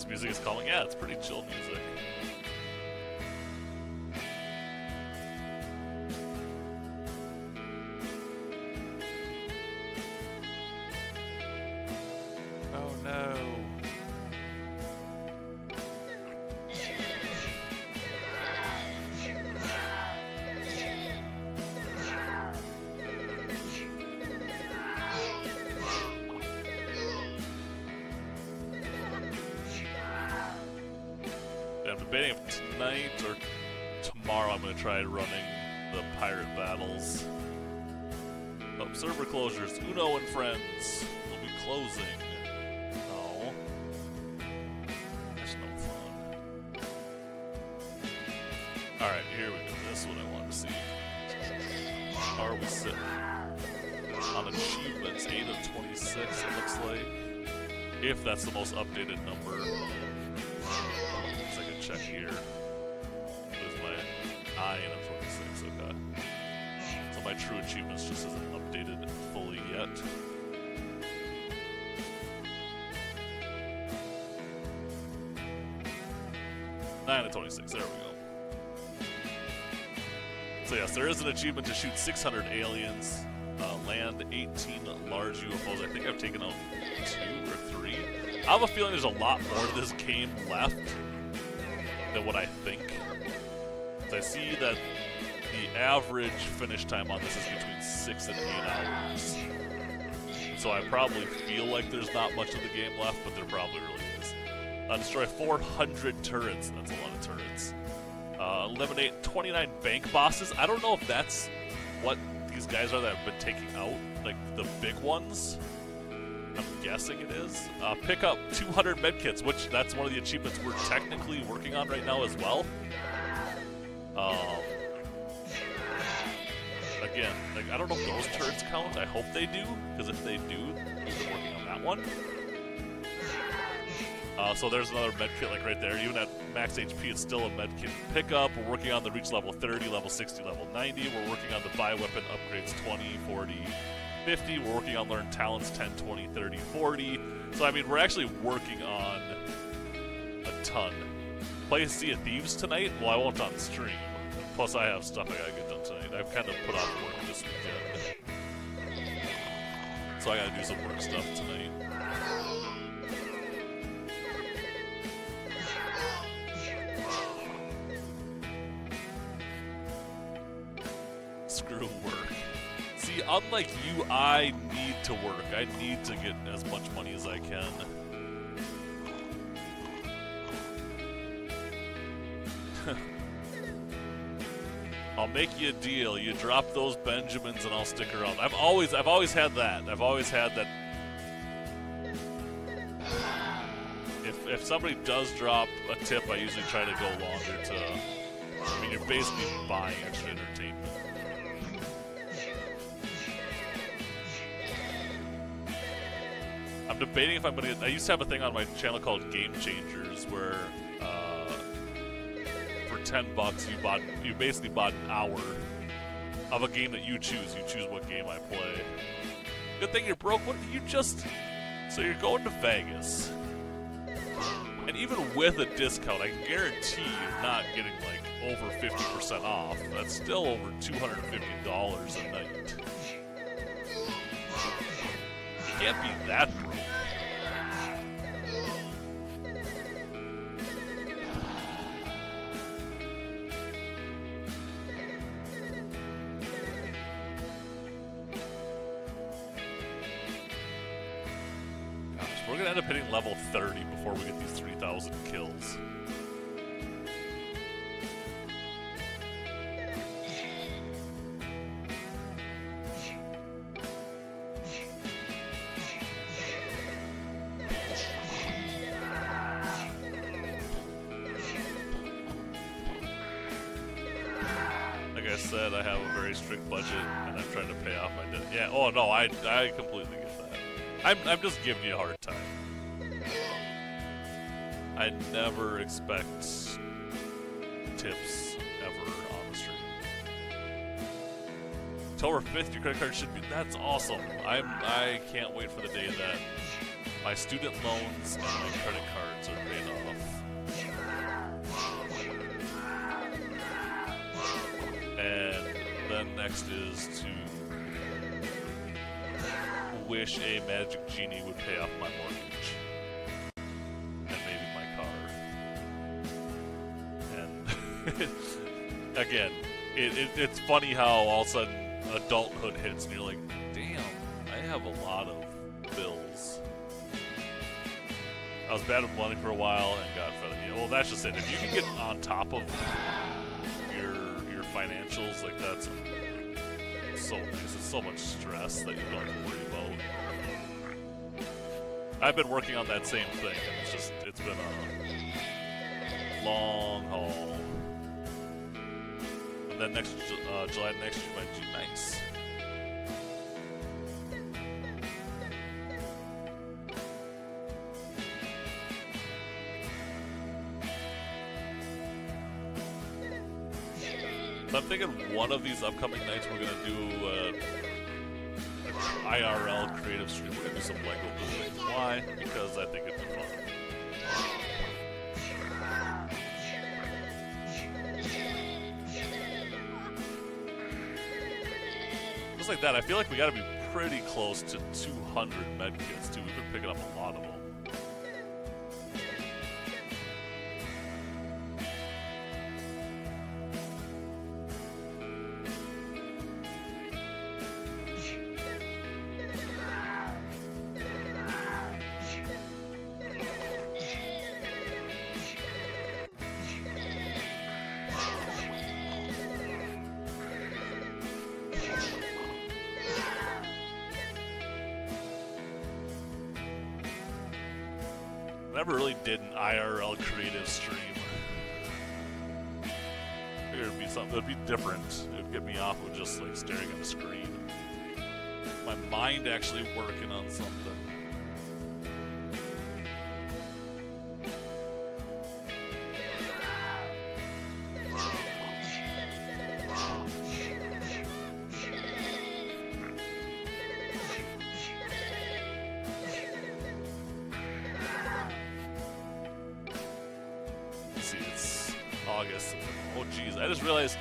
Music is calling. Yeah, it's pretty chill music. Oh no. I'm debating if tonight or tomorrow I'm going to try running the pirate battles. Oh, server closures. Uno and friends will be closing. Oh. That's no fun. Alright, here we go. This is what I wanted to see. How are we sitting? On achievements, 8 of 26 it looks like. If that's the most updated number. Check here. There's my 9 of 26, okay. So my true achievements just isn't updated fully yet. Nine of 26, there we go. So yes, there is an achievement to shoot 600 aliens. Land 18 large UFOs. I think I've taken out 2 or 3. I have a feeling there's a lot more of this game left than what I think. I see that the average finish time on this is between 6 and 8 hours. So I probably feel like there's not much of the game left, but there probably really is. Destroy 400 turrets. That's a lot of turrets. Eliminate 29 bank bosses. I don't know if that's what these guys are that have been taking out, like the big ones. I'm guessing it is. Pick up 200 medkits, which that's one of the achievements we're technically working on right now as well. Again, like I don't know if those turrets count. I hope they do, because if they do, we're working on that one. So there's another medkit like right there. Even at max HP, it's still a medkit pickup. We're working on the reach level 30, level 60, level 90. We're working on the buy weapon upgrades 20, 40, 50. We're working on learn talents 10, 20, 30, 40. So I mean, we're actually working on a ton. Play Sea of Thieves tonight? Well, I won't on stream. Plus, I have stuff I gotta get done tonight. I've kind of put off work this weekend. So I gotta do some work stuff tonight. Screw work. See, unlike you, I need to work. I need to get as much money as I can. I'll make you a deal. You drop those Benjamins and I'll stick around. I've always had that. I've always had that. If somebody does drop a tip, I usually try to go longer to. I mean, you're basically buying extra entertainment. I'm debating if I'm gonna. I used to have a thing on my channel called Game Changers, where for $10 you basically bought an hour of a game that you choose. You choose what game I play. Good thing you're broke. What you just? So you're going to Vegas, and even with a discount, I can guarantee you're not getting like over 50% off. That's still over $250 a night. You can't be that broke. Gosh, we're gonna end up hitting level 30 before we get these 3,000 kills. Said I have a very strict budget and I'm trying to pay off my debt. Yeah, oh no, I completely get that. I'm just giving you a hard time. I never expect tips ever on the stream. October 5th, your credit card should be. That's awesome. I can't wait for the day that my student loans and my credit cards are paid off. And then next is to wish a magic genie would pay off my mortgage. And maybe my car. And again, it's funny how all of a sudden adulthood hits and you're like, damn, I have a lot of bills. I was bad with money for a while and got fed up. Well, that's just it. If you can get on top of your financials, like that's so nice. It's so much stress that you don't have to worry about. I've been working on that same thing, and it's been a long haul. And then next July next year might be nice. So I'm thinking one of these upcoming nights we're gonna do an IRL creative stream. We're gonna do some Lego building. Why? Because I think it'd be fun. just like that, I feel like we gotta be pretty close to 200 medkits, too. We've been picking up a lot of them. Never really did an IRL creative stream. Figured it'd be something that'd be different. It would get me off of just like staring at the screen. My mind actually working on something. August. Oh geez, I just realized,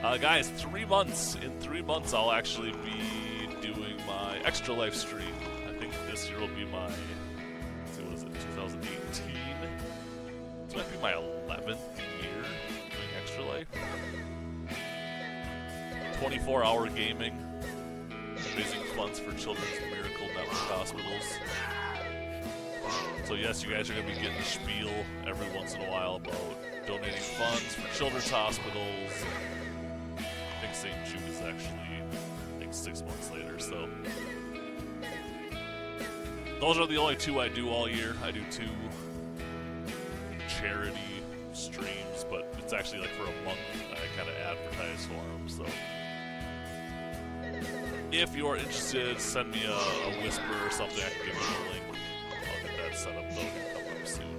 guys, 3 months. In 3 months, I'll actually be doing my Extra Life stream. I think this year will be my, let's see, what is it, 2018? This might be my 11th year doing Extra Life. 24-hour gaming, raising funds for Children's Miracle Network hospitals. So yes, you guys are going to be getting the spiel every once in a while about donating funds for children's hospitals. I think St. Jude is actually, I think, 6 months later, so. Those are the only 2 I do all year. I do 2 charity streams, but it's actually like for a month. I kind of advertise for them, so. If you're interested, send me a whisper or something. I can give you a link. I'll get that set up, though, and come up soon.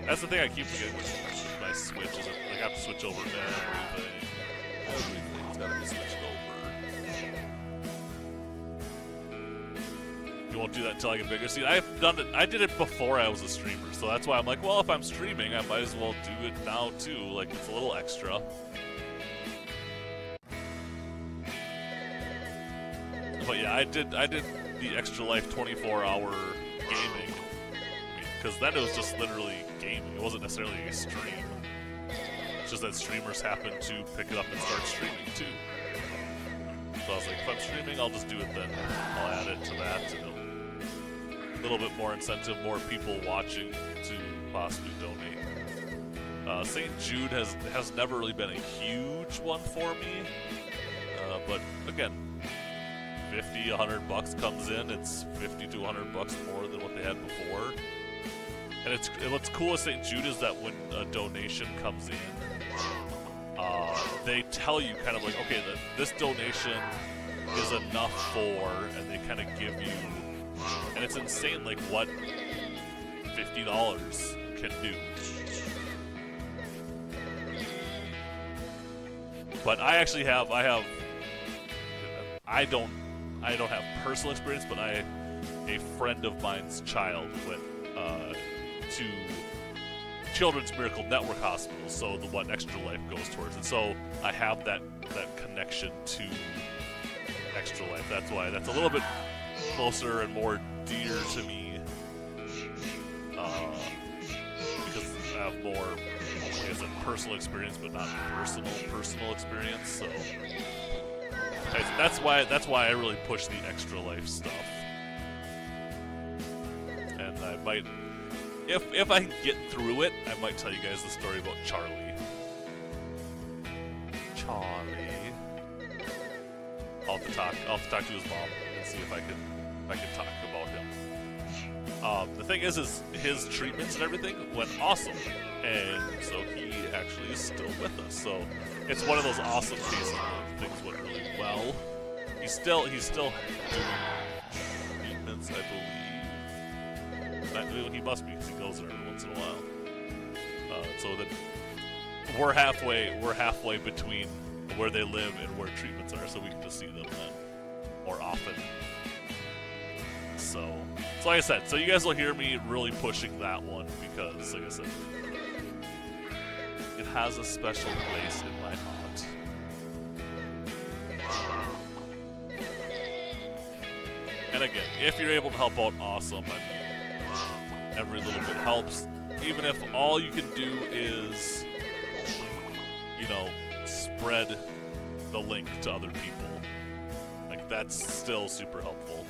That's the thing I keep forgetting with my Switch, is that I got to switch over to everything. Everything's got to be switched over. You won't do that until I get bigger. See, I've done it. I did it before I was a streamer, so that's why I'm like, well, if I'm streaming, I might as well do it now too. Like, it's a little extra. But yeah, I did the Extra Life 24-hour gaming, because then it was just literally gaming. It wasn't necessarily a stream. It's just that streamers happen to pick it up and start streaming too. So I was like, if I'm streaming, I'll just do it then. I'll add it to that. And a little bit more incentive, more people watching to possibly donate. St. Jude has never really been a huge one for me. But again, 50, 100 bucks comes in, it's 50 to 100 bucks more than what they had before. And what's cool with St. Jude is that when a donation comes in, they tell you kind of like, okay, this donation is enough for, and they kind of give you, and it's insane like what $50 can do. But I don't have personal experience, but a friend of mine's child went to Children's Miracle Network hospitals, so the what Extra Life goes towards, and so I have that connection to Extra Life. That's why that's a little bit closer and more dear to me, because I have more, I guess, a personal experience, but not personal experience. So. That's why I really push the Extra Life stuff. And I might, if I can get through it, I might tell you guys the story about Charlie. I'll have to talk to his mom and see if I can talk about him. The thing is his treatments and everything went awesome, and so he actually is still with us. So it's one of those awesome cases where things went really well. He's still doing treatments, I believe. He must be, because he goes there every once in a while. So that we're halfway between where they live and where treatments are, so we can just see them then more often. So like I said, so you guys will hear me really pushing that one, because, like I said, it has a special place in my heart. And again, if you're able to help out, awesome. I mean, every little bit helps. Even if all you can do is, you know, spread the link to other people. Like, that's still super helpful.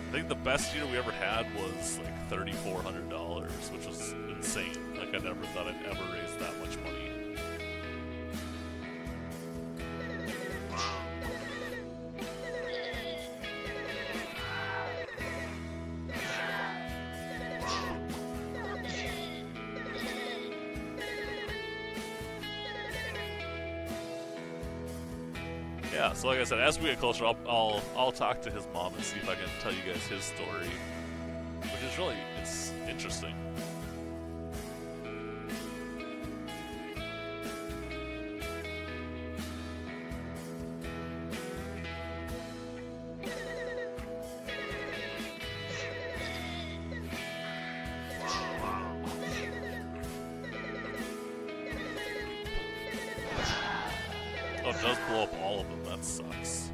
I think the best year we ever had was like $3,400, which was insane. Like, I never thought I'd ever raise that much money. Yeah, so like I said, as we get closer, I'll talk to his mom and see if I can tell you guys his story, which is really, it's interesting. Oh, it does blow up all of them. That sucks.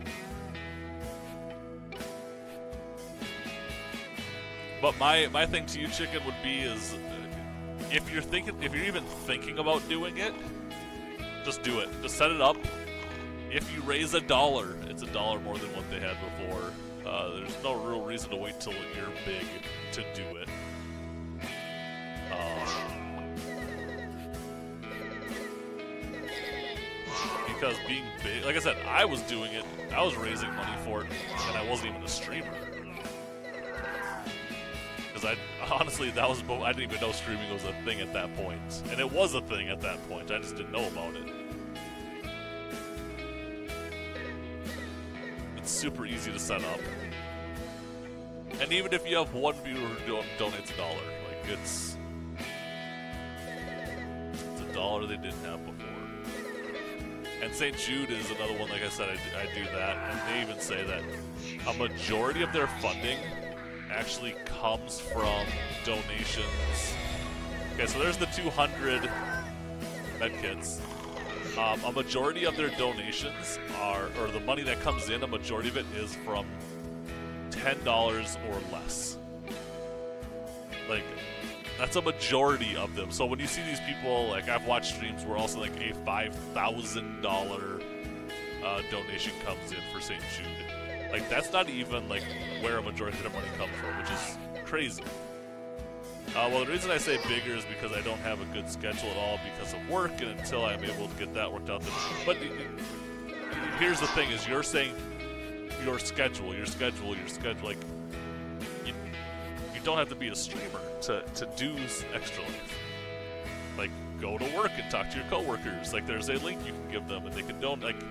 But my thing to you, Chicken, would be is if you're even thinking about doing it, just do it. Just set it up. If you raise $1, it's $1 more than what they had before. There's no real reason to wait till you're big to do it. Because being big, like I said, I was doing it, I was raising money for it, and I wasn't even a streamer. Because honestly, I didn't even know streaming was a thing at that point. And it was a thing at that point, I just didn't know about it. It's super easy to set up. And even if you have one viewer who donates $1, like it's $1 they didn't have before. And St. Jude is another one, like I said, I do that, and they even say that a majority of their funding actually comes from donations. Okay, so there's the 200 medkits. A majority of their donations or the money that comes in, a majority of it is from $10 or less. Like, that's a majority of them. So when you see these people, like I've watched streams where also like a $5,000 donation comes in for St. Jude. Like that's not even like where a majority of their money comes from, which is crazy. Well, the reason I say bigger is because I don't have a good schedule at all because of work, and until I'm able to get that worked out. But here's the thing: is you're saying your schedule. Like you don't have to be a streamer to do Extra Life. Like, go to work and talk to your coworkers. Like, there's a link you can give them, and they can donate. Like,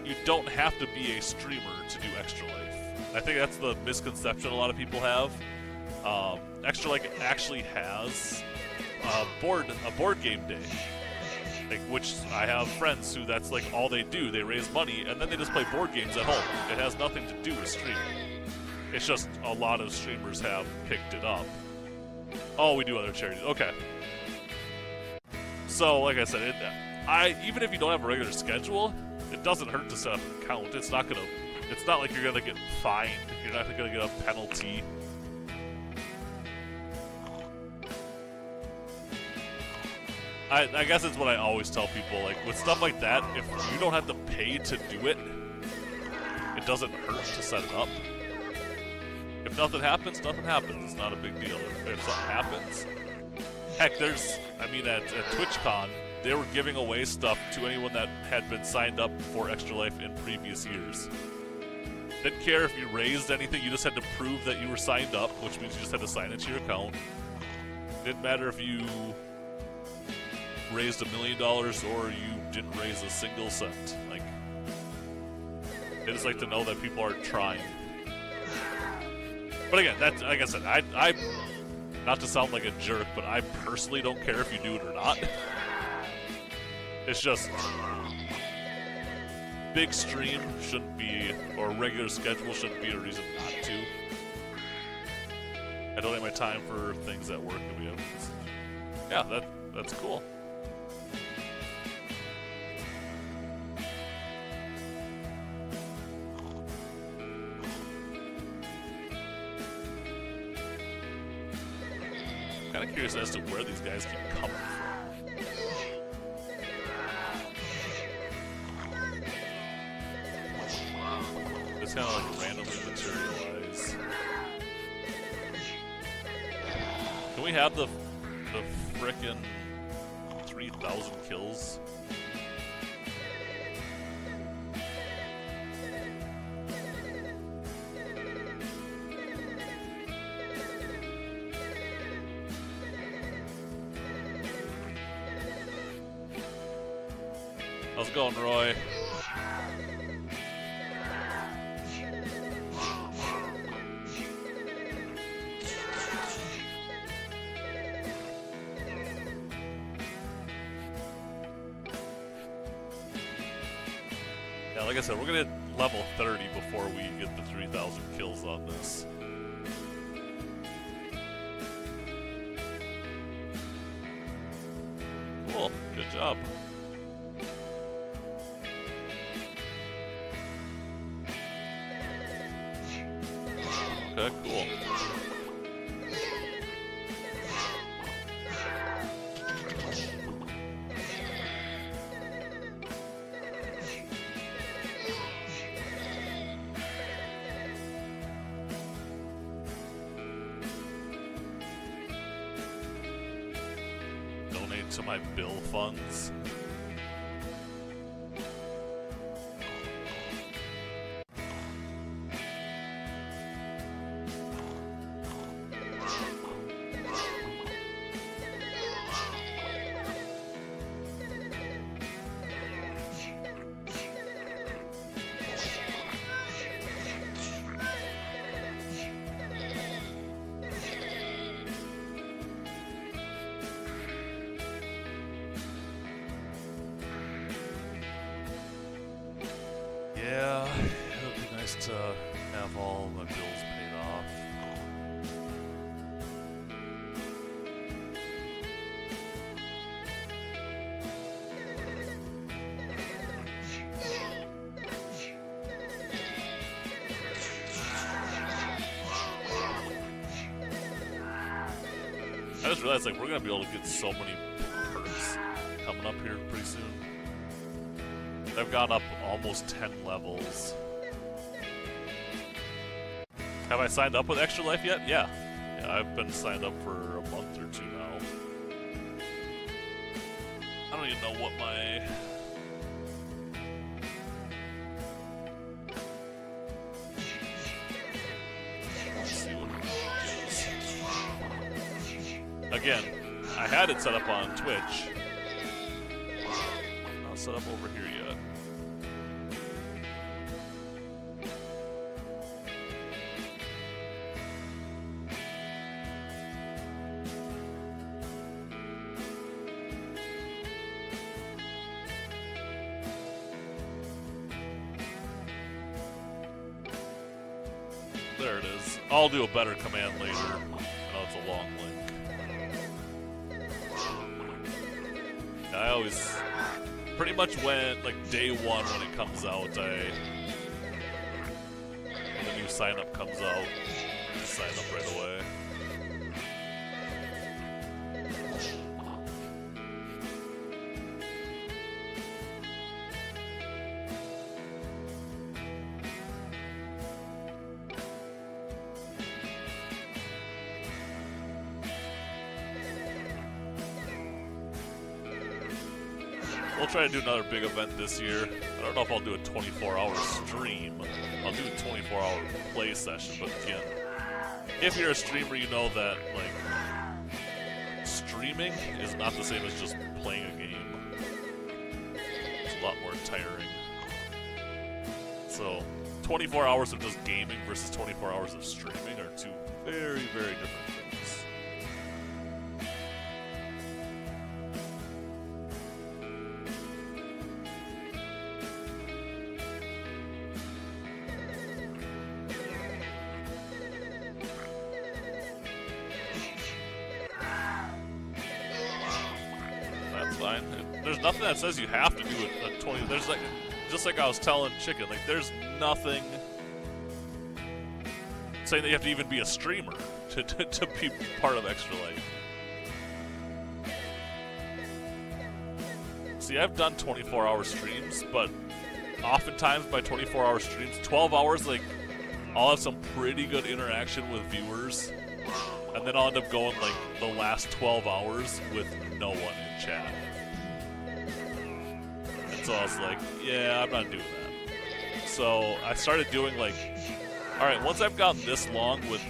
you don't have to be a streamer to do Extra Life. I think that's the misconception a lot of people have. Extra Life actually has a board game day, like which I have friends who that's like all they do. They raise money and then they just play board games at home. It has nothing to do with streaming. It's just a lot of streamers have picked it up. Oh, we do other charities. Okay. So, like I said, even if you don't have a regular schedule, it doesn't hurt to set up an account. It's not like you're gonna get fined. You're not gonna get a penalty. I guess it's what I always tell people. Like with stuff like that, if you don't have to pay to do it, it doesn't hurt to set it up. If nothing happens, nothing happens. It's not a big deal. If something happens, heck, at TwitchCon, they were giving away stuff to anyone that had been signed up for Extra Life in previous years. Didn't care if you raised anything, you just had to prove that you were signed up, which means you just had to sign into your account. Didn't matter if you raised $1 million or you didn't raise a single cent. Like, they just like to know that people are trying. But again, that's, like I said, I not to sound like a jerk, but I personally don't care if you do it or not. It's just, big stream shouldn't be, or regular schedule shouldn't be a reason not to. I donate my time for things at work that we have. Yeah, that's cool. kind of curious as to where these guys keep coming from. It's kind of like randomly materialize. Can we have the frickin' 3,000 kills? How's it going, Roy? Yeah, like I said, we're gonna hit level 30 before we get the 3,000 kills on this. Cool, good job. Okay, cool. Donate to my bill funds. Yeah, it would be nice to have all my bills paid off. I just realized, like, we're gonna be able to get so many perks coming up here pretty soon. I've gone up almost 10 levels. Have I signed up with Extra Life yet? Yeah. Yeah, I've been signed up for a month or two now. I don't even know what my... Let's see what it is. Again, I had it set up on Twitch. Not set up over here yet. There it is. I'll do a better command later. I know it's a long link. I always, pretty much when, like day one when it comes out, when the new sign up comes out, I sign up right away. We'll try to do another big event this year. I don't know if I'll do a 24-hour stream. I'll do a 24-hour play session, but again, if you're a streamer, you know that, like, streaming is not the same as just playing a game. It's a lot more tiring. So, 24 hours of just gaming versus 24 hours of streaming are two very, very different things. Fine. There's nothing that says you have to do a 20. There's like, just like I was telling Chicken, like there's nothing saying that you have to even be a streamer to be part of Extra Life. See, I've done 24-hour streams, but oftentimes by 24-hour streams, 12 hours, like, I'll have some pretty good interaction with viewers, and then I'll end up going, like, the last 12 hours with no one in chat. And so I was like, yeah, I'm not doing that. So I started doing, like, alright, once I've gotten this long with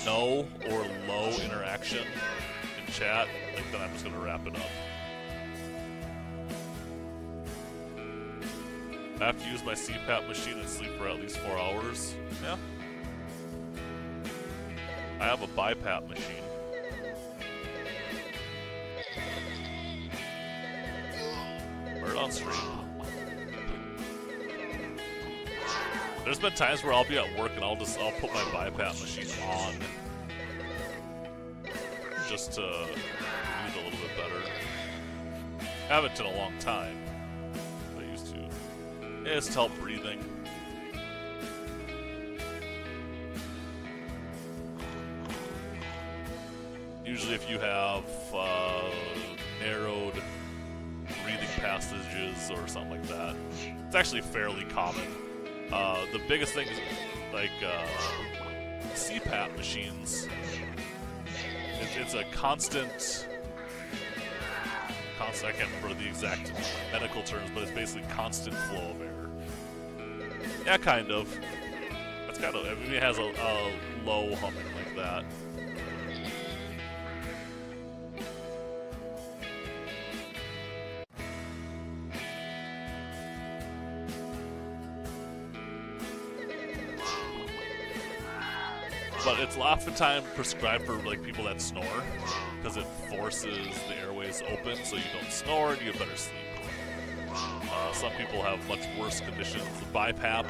no or low interaction in chat, like, then I'm just going to wrap it up. I have to use my CPAP machine and sleep for at least 4 hours. Yeah. I have a BiPAP machine. Word on stream. There's been times where I'll be at work and I'll put my BiPAP machine on just to breathe a little bit better. I haven't in a long time. I used to. Yeah, it's to help breathing. Usually if you have narrowed breathing passages or something like that, it's actually fairly common. The biggest thing is like CPAP machines. It's a constant, I can't remember the exact medical terms, but it's basically constant flow of air. Yeah, kind of. That's kind of, I mean, it has a low humming like that. But it's oftentimes prescribed for like people that snore, because it forces the airways open so you don't snore and you get better sleep. Some people have much worse conditions. The BiPAP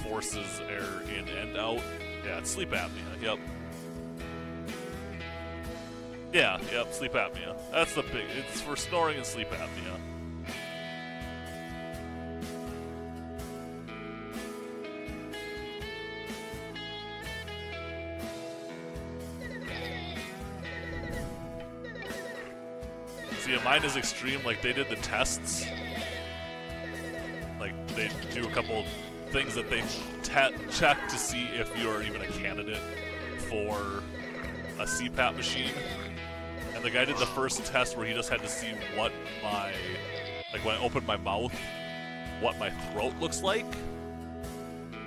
forces air in and out. Yeah, it's sleep apnea. Yep. Yeah, yep, sleep apnea. That's the big. It's for snoring and sleep apnea. Yeah, mine is extreme. Like, they did the tests. Like, they do a couple things that they check to see if you're even a candidate for a CPAP machine. And the guy did the first test where he just had to see what my, like when I opened my mouth, what my throat looks like.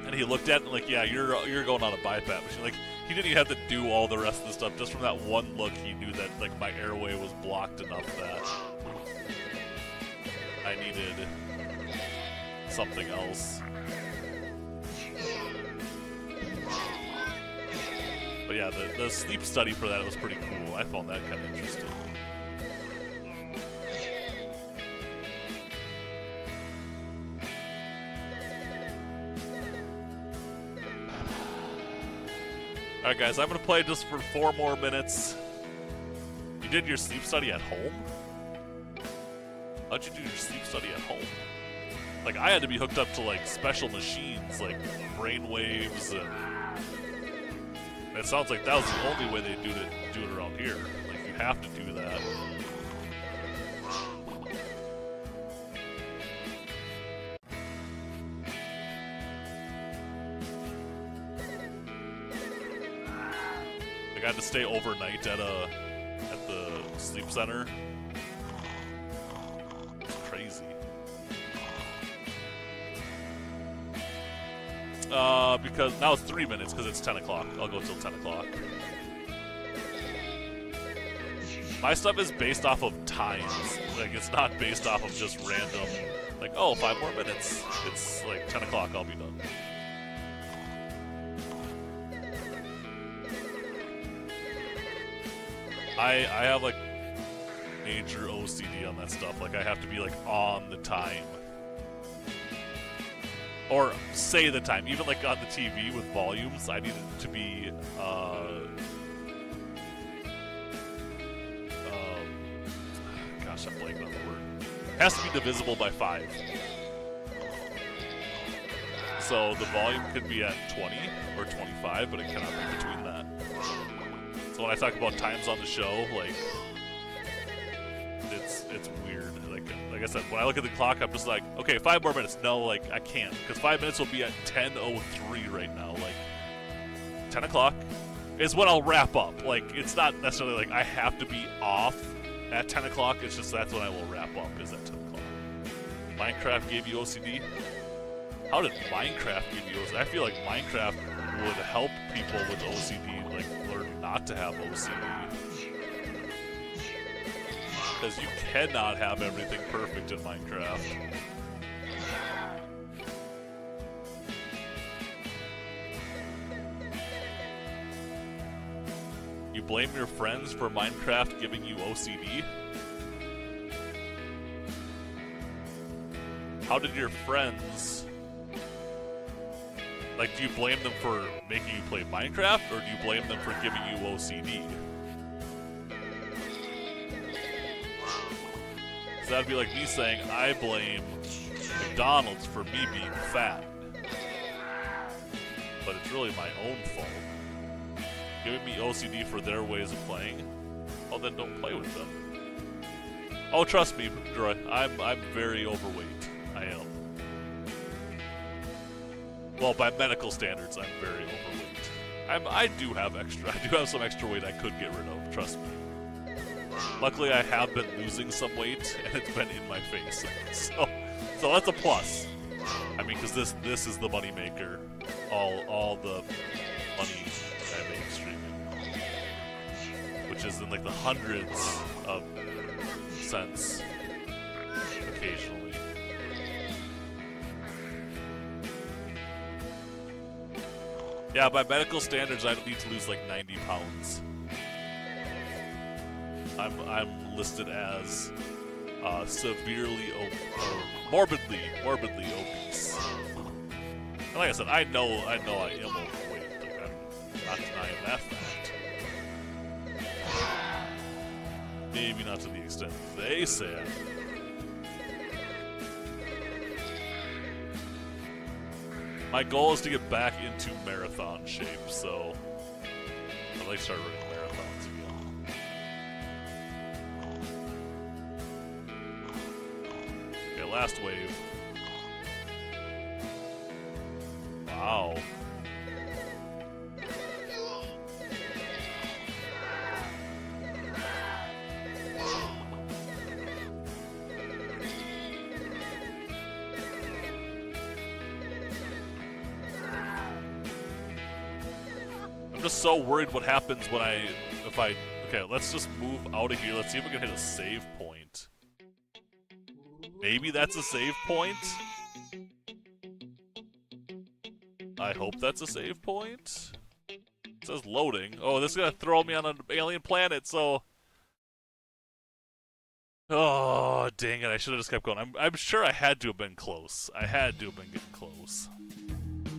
And he looked at it and like, yeah, you're going on a BiPAP machine. Like, he didn't even have to do all the rest of the stuff. Just from that one look, he knew that like my airway was blocked enough that I needed something else. But yeah, the sleep study for that was pretty cool. I found that kind of interesting. Alright guys, I'm gonna play just for 4 more minutes. You did your sleep study at home? How'd you do your sleep study at home? Like, I had to be hooked up to, like, special machines, like brain waves, and it sounds like that was the only way they do it around here. Like, you have to do that. I had to stay overnight at the sleep center. It's crazy. Because now it's 3 minutes because it's 10 o'clock. I'll go till 10 o'clock. My stuff is based off of times. Like, it's not based off of just random, like, oh, 5 more minutes. It's like 10 o'clock, I'll be done. I have, like, major OCD on that stuff. Like, I have to be, like, on the time. Or say the time. Even, like, on the TV with volumes, I need it to be, gosh, I'm blanking on the word. It has to be divisible by 5. So the volume could be at 20 or 25, but it cannot be between that. So when I talk about times on the show, like, it's weird. Like I said, when I look at the clock, I'm just like, okay, 5 more minutes. No, like I can't, because 5 minutes will be at 10:03 right now. Like 10 o'clock is when I'll wrap up. Like it's not necessarily like I have to be off at 10 o'clock. It's just that's when I will wrap up. Is at 10 o'clock. Minecraft gave you OCD. How did Minecraft give you OCD? I feel like Minecraft would help people with OCD, like learn not to have OCD. Because you cannot have everything perfect in Minecraft. You blame your friends for Minecraft giving you OCD? How did your friends... Like, do you blame them for making you play Minecraft, or do you blame them for giving you OCD? So that'd be like me saying, I blame McDonald's for me being fat. But it's really my own fault. Giving me OCD for their ways of playing? Well, then don't play with them. Oh, trust me, Droy, I'm very overweight. I am. Well, by medical standards, I'm very overweight. I do have some extra weight I could get rid of, trust me. Luckily, I have been losing some weight, and it's been in my face. So that's a plus. I mean, because this is the money maker. All the money I make streaming, which is in like the hundreds of cents occasionally. Yeah, by medical standards, I don't need to lose like 90 pounds. I'm listed as severely morbidly obese. And like I said, I know I am overweight. Like, I'm not denying that fact. Maybe not to the extent they said. My goal is to get back into marathon shape, so I'd like to start running marathons again. Okay, last wave. Wow. I'm just so worried what happens when okay, let's just move out of here. Let's see if we can hit a save point. Maybe that's a save point? I hope that's a save point. It says loading. Oh, this is gonna throw me on an alien planet, so... Oh, dang it, I should have just kept going. I'm sure I had to have been close. I had to have been getting close.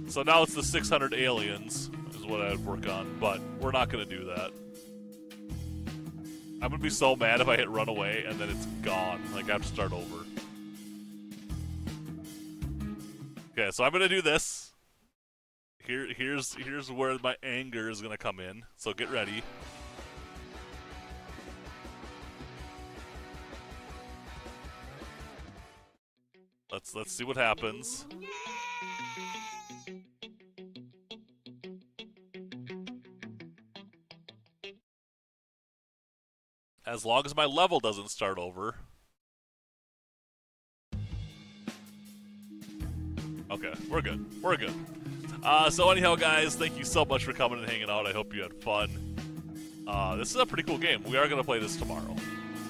So now it's the 600 aliens, is what I'd work on, but we're not gonna do that. I'm gonna be so mad if I hit run away and then it's gone. Like, I have to start over. Okay, so I'm gonna do this. Here's where my anger is gonna come in. So get ready. Let's see what happens. As long as my level doesn't start over. Okay, we're good. We're good. So anyhow, guys, thank you so much for coming and hanging out. I hope you had fun. This is a pretty cool game. We are gonna play this tomorrow.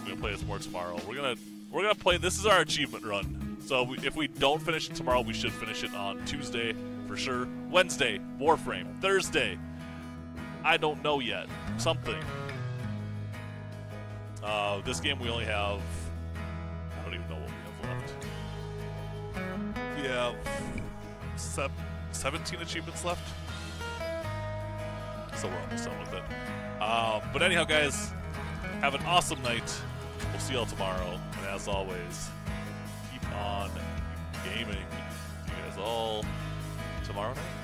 We're gonna play this more tomorrow. We're gonna play. This is our achievement run. So if we don't finish it tomorrow, we should finish it on Tuesday for sure. Wednesday, Warframe. Thursday, I don't know yet. Something. This game we only have. I don't even know what we have left. We have 17 achievements left. So we're almost done with it. But anyhow, guys, have an awesome night. We'll see y'all tomorrow. And as always, keep on gaming. See you guys all tomorrow night.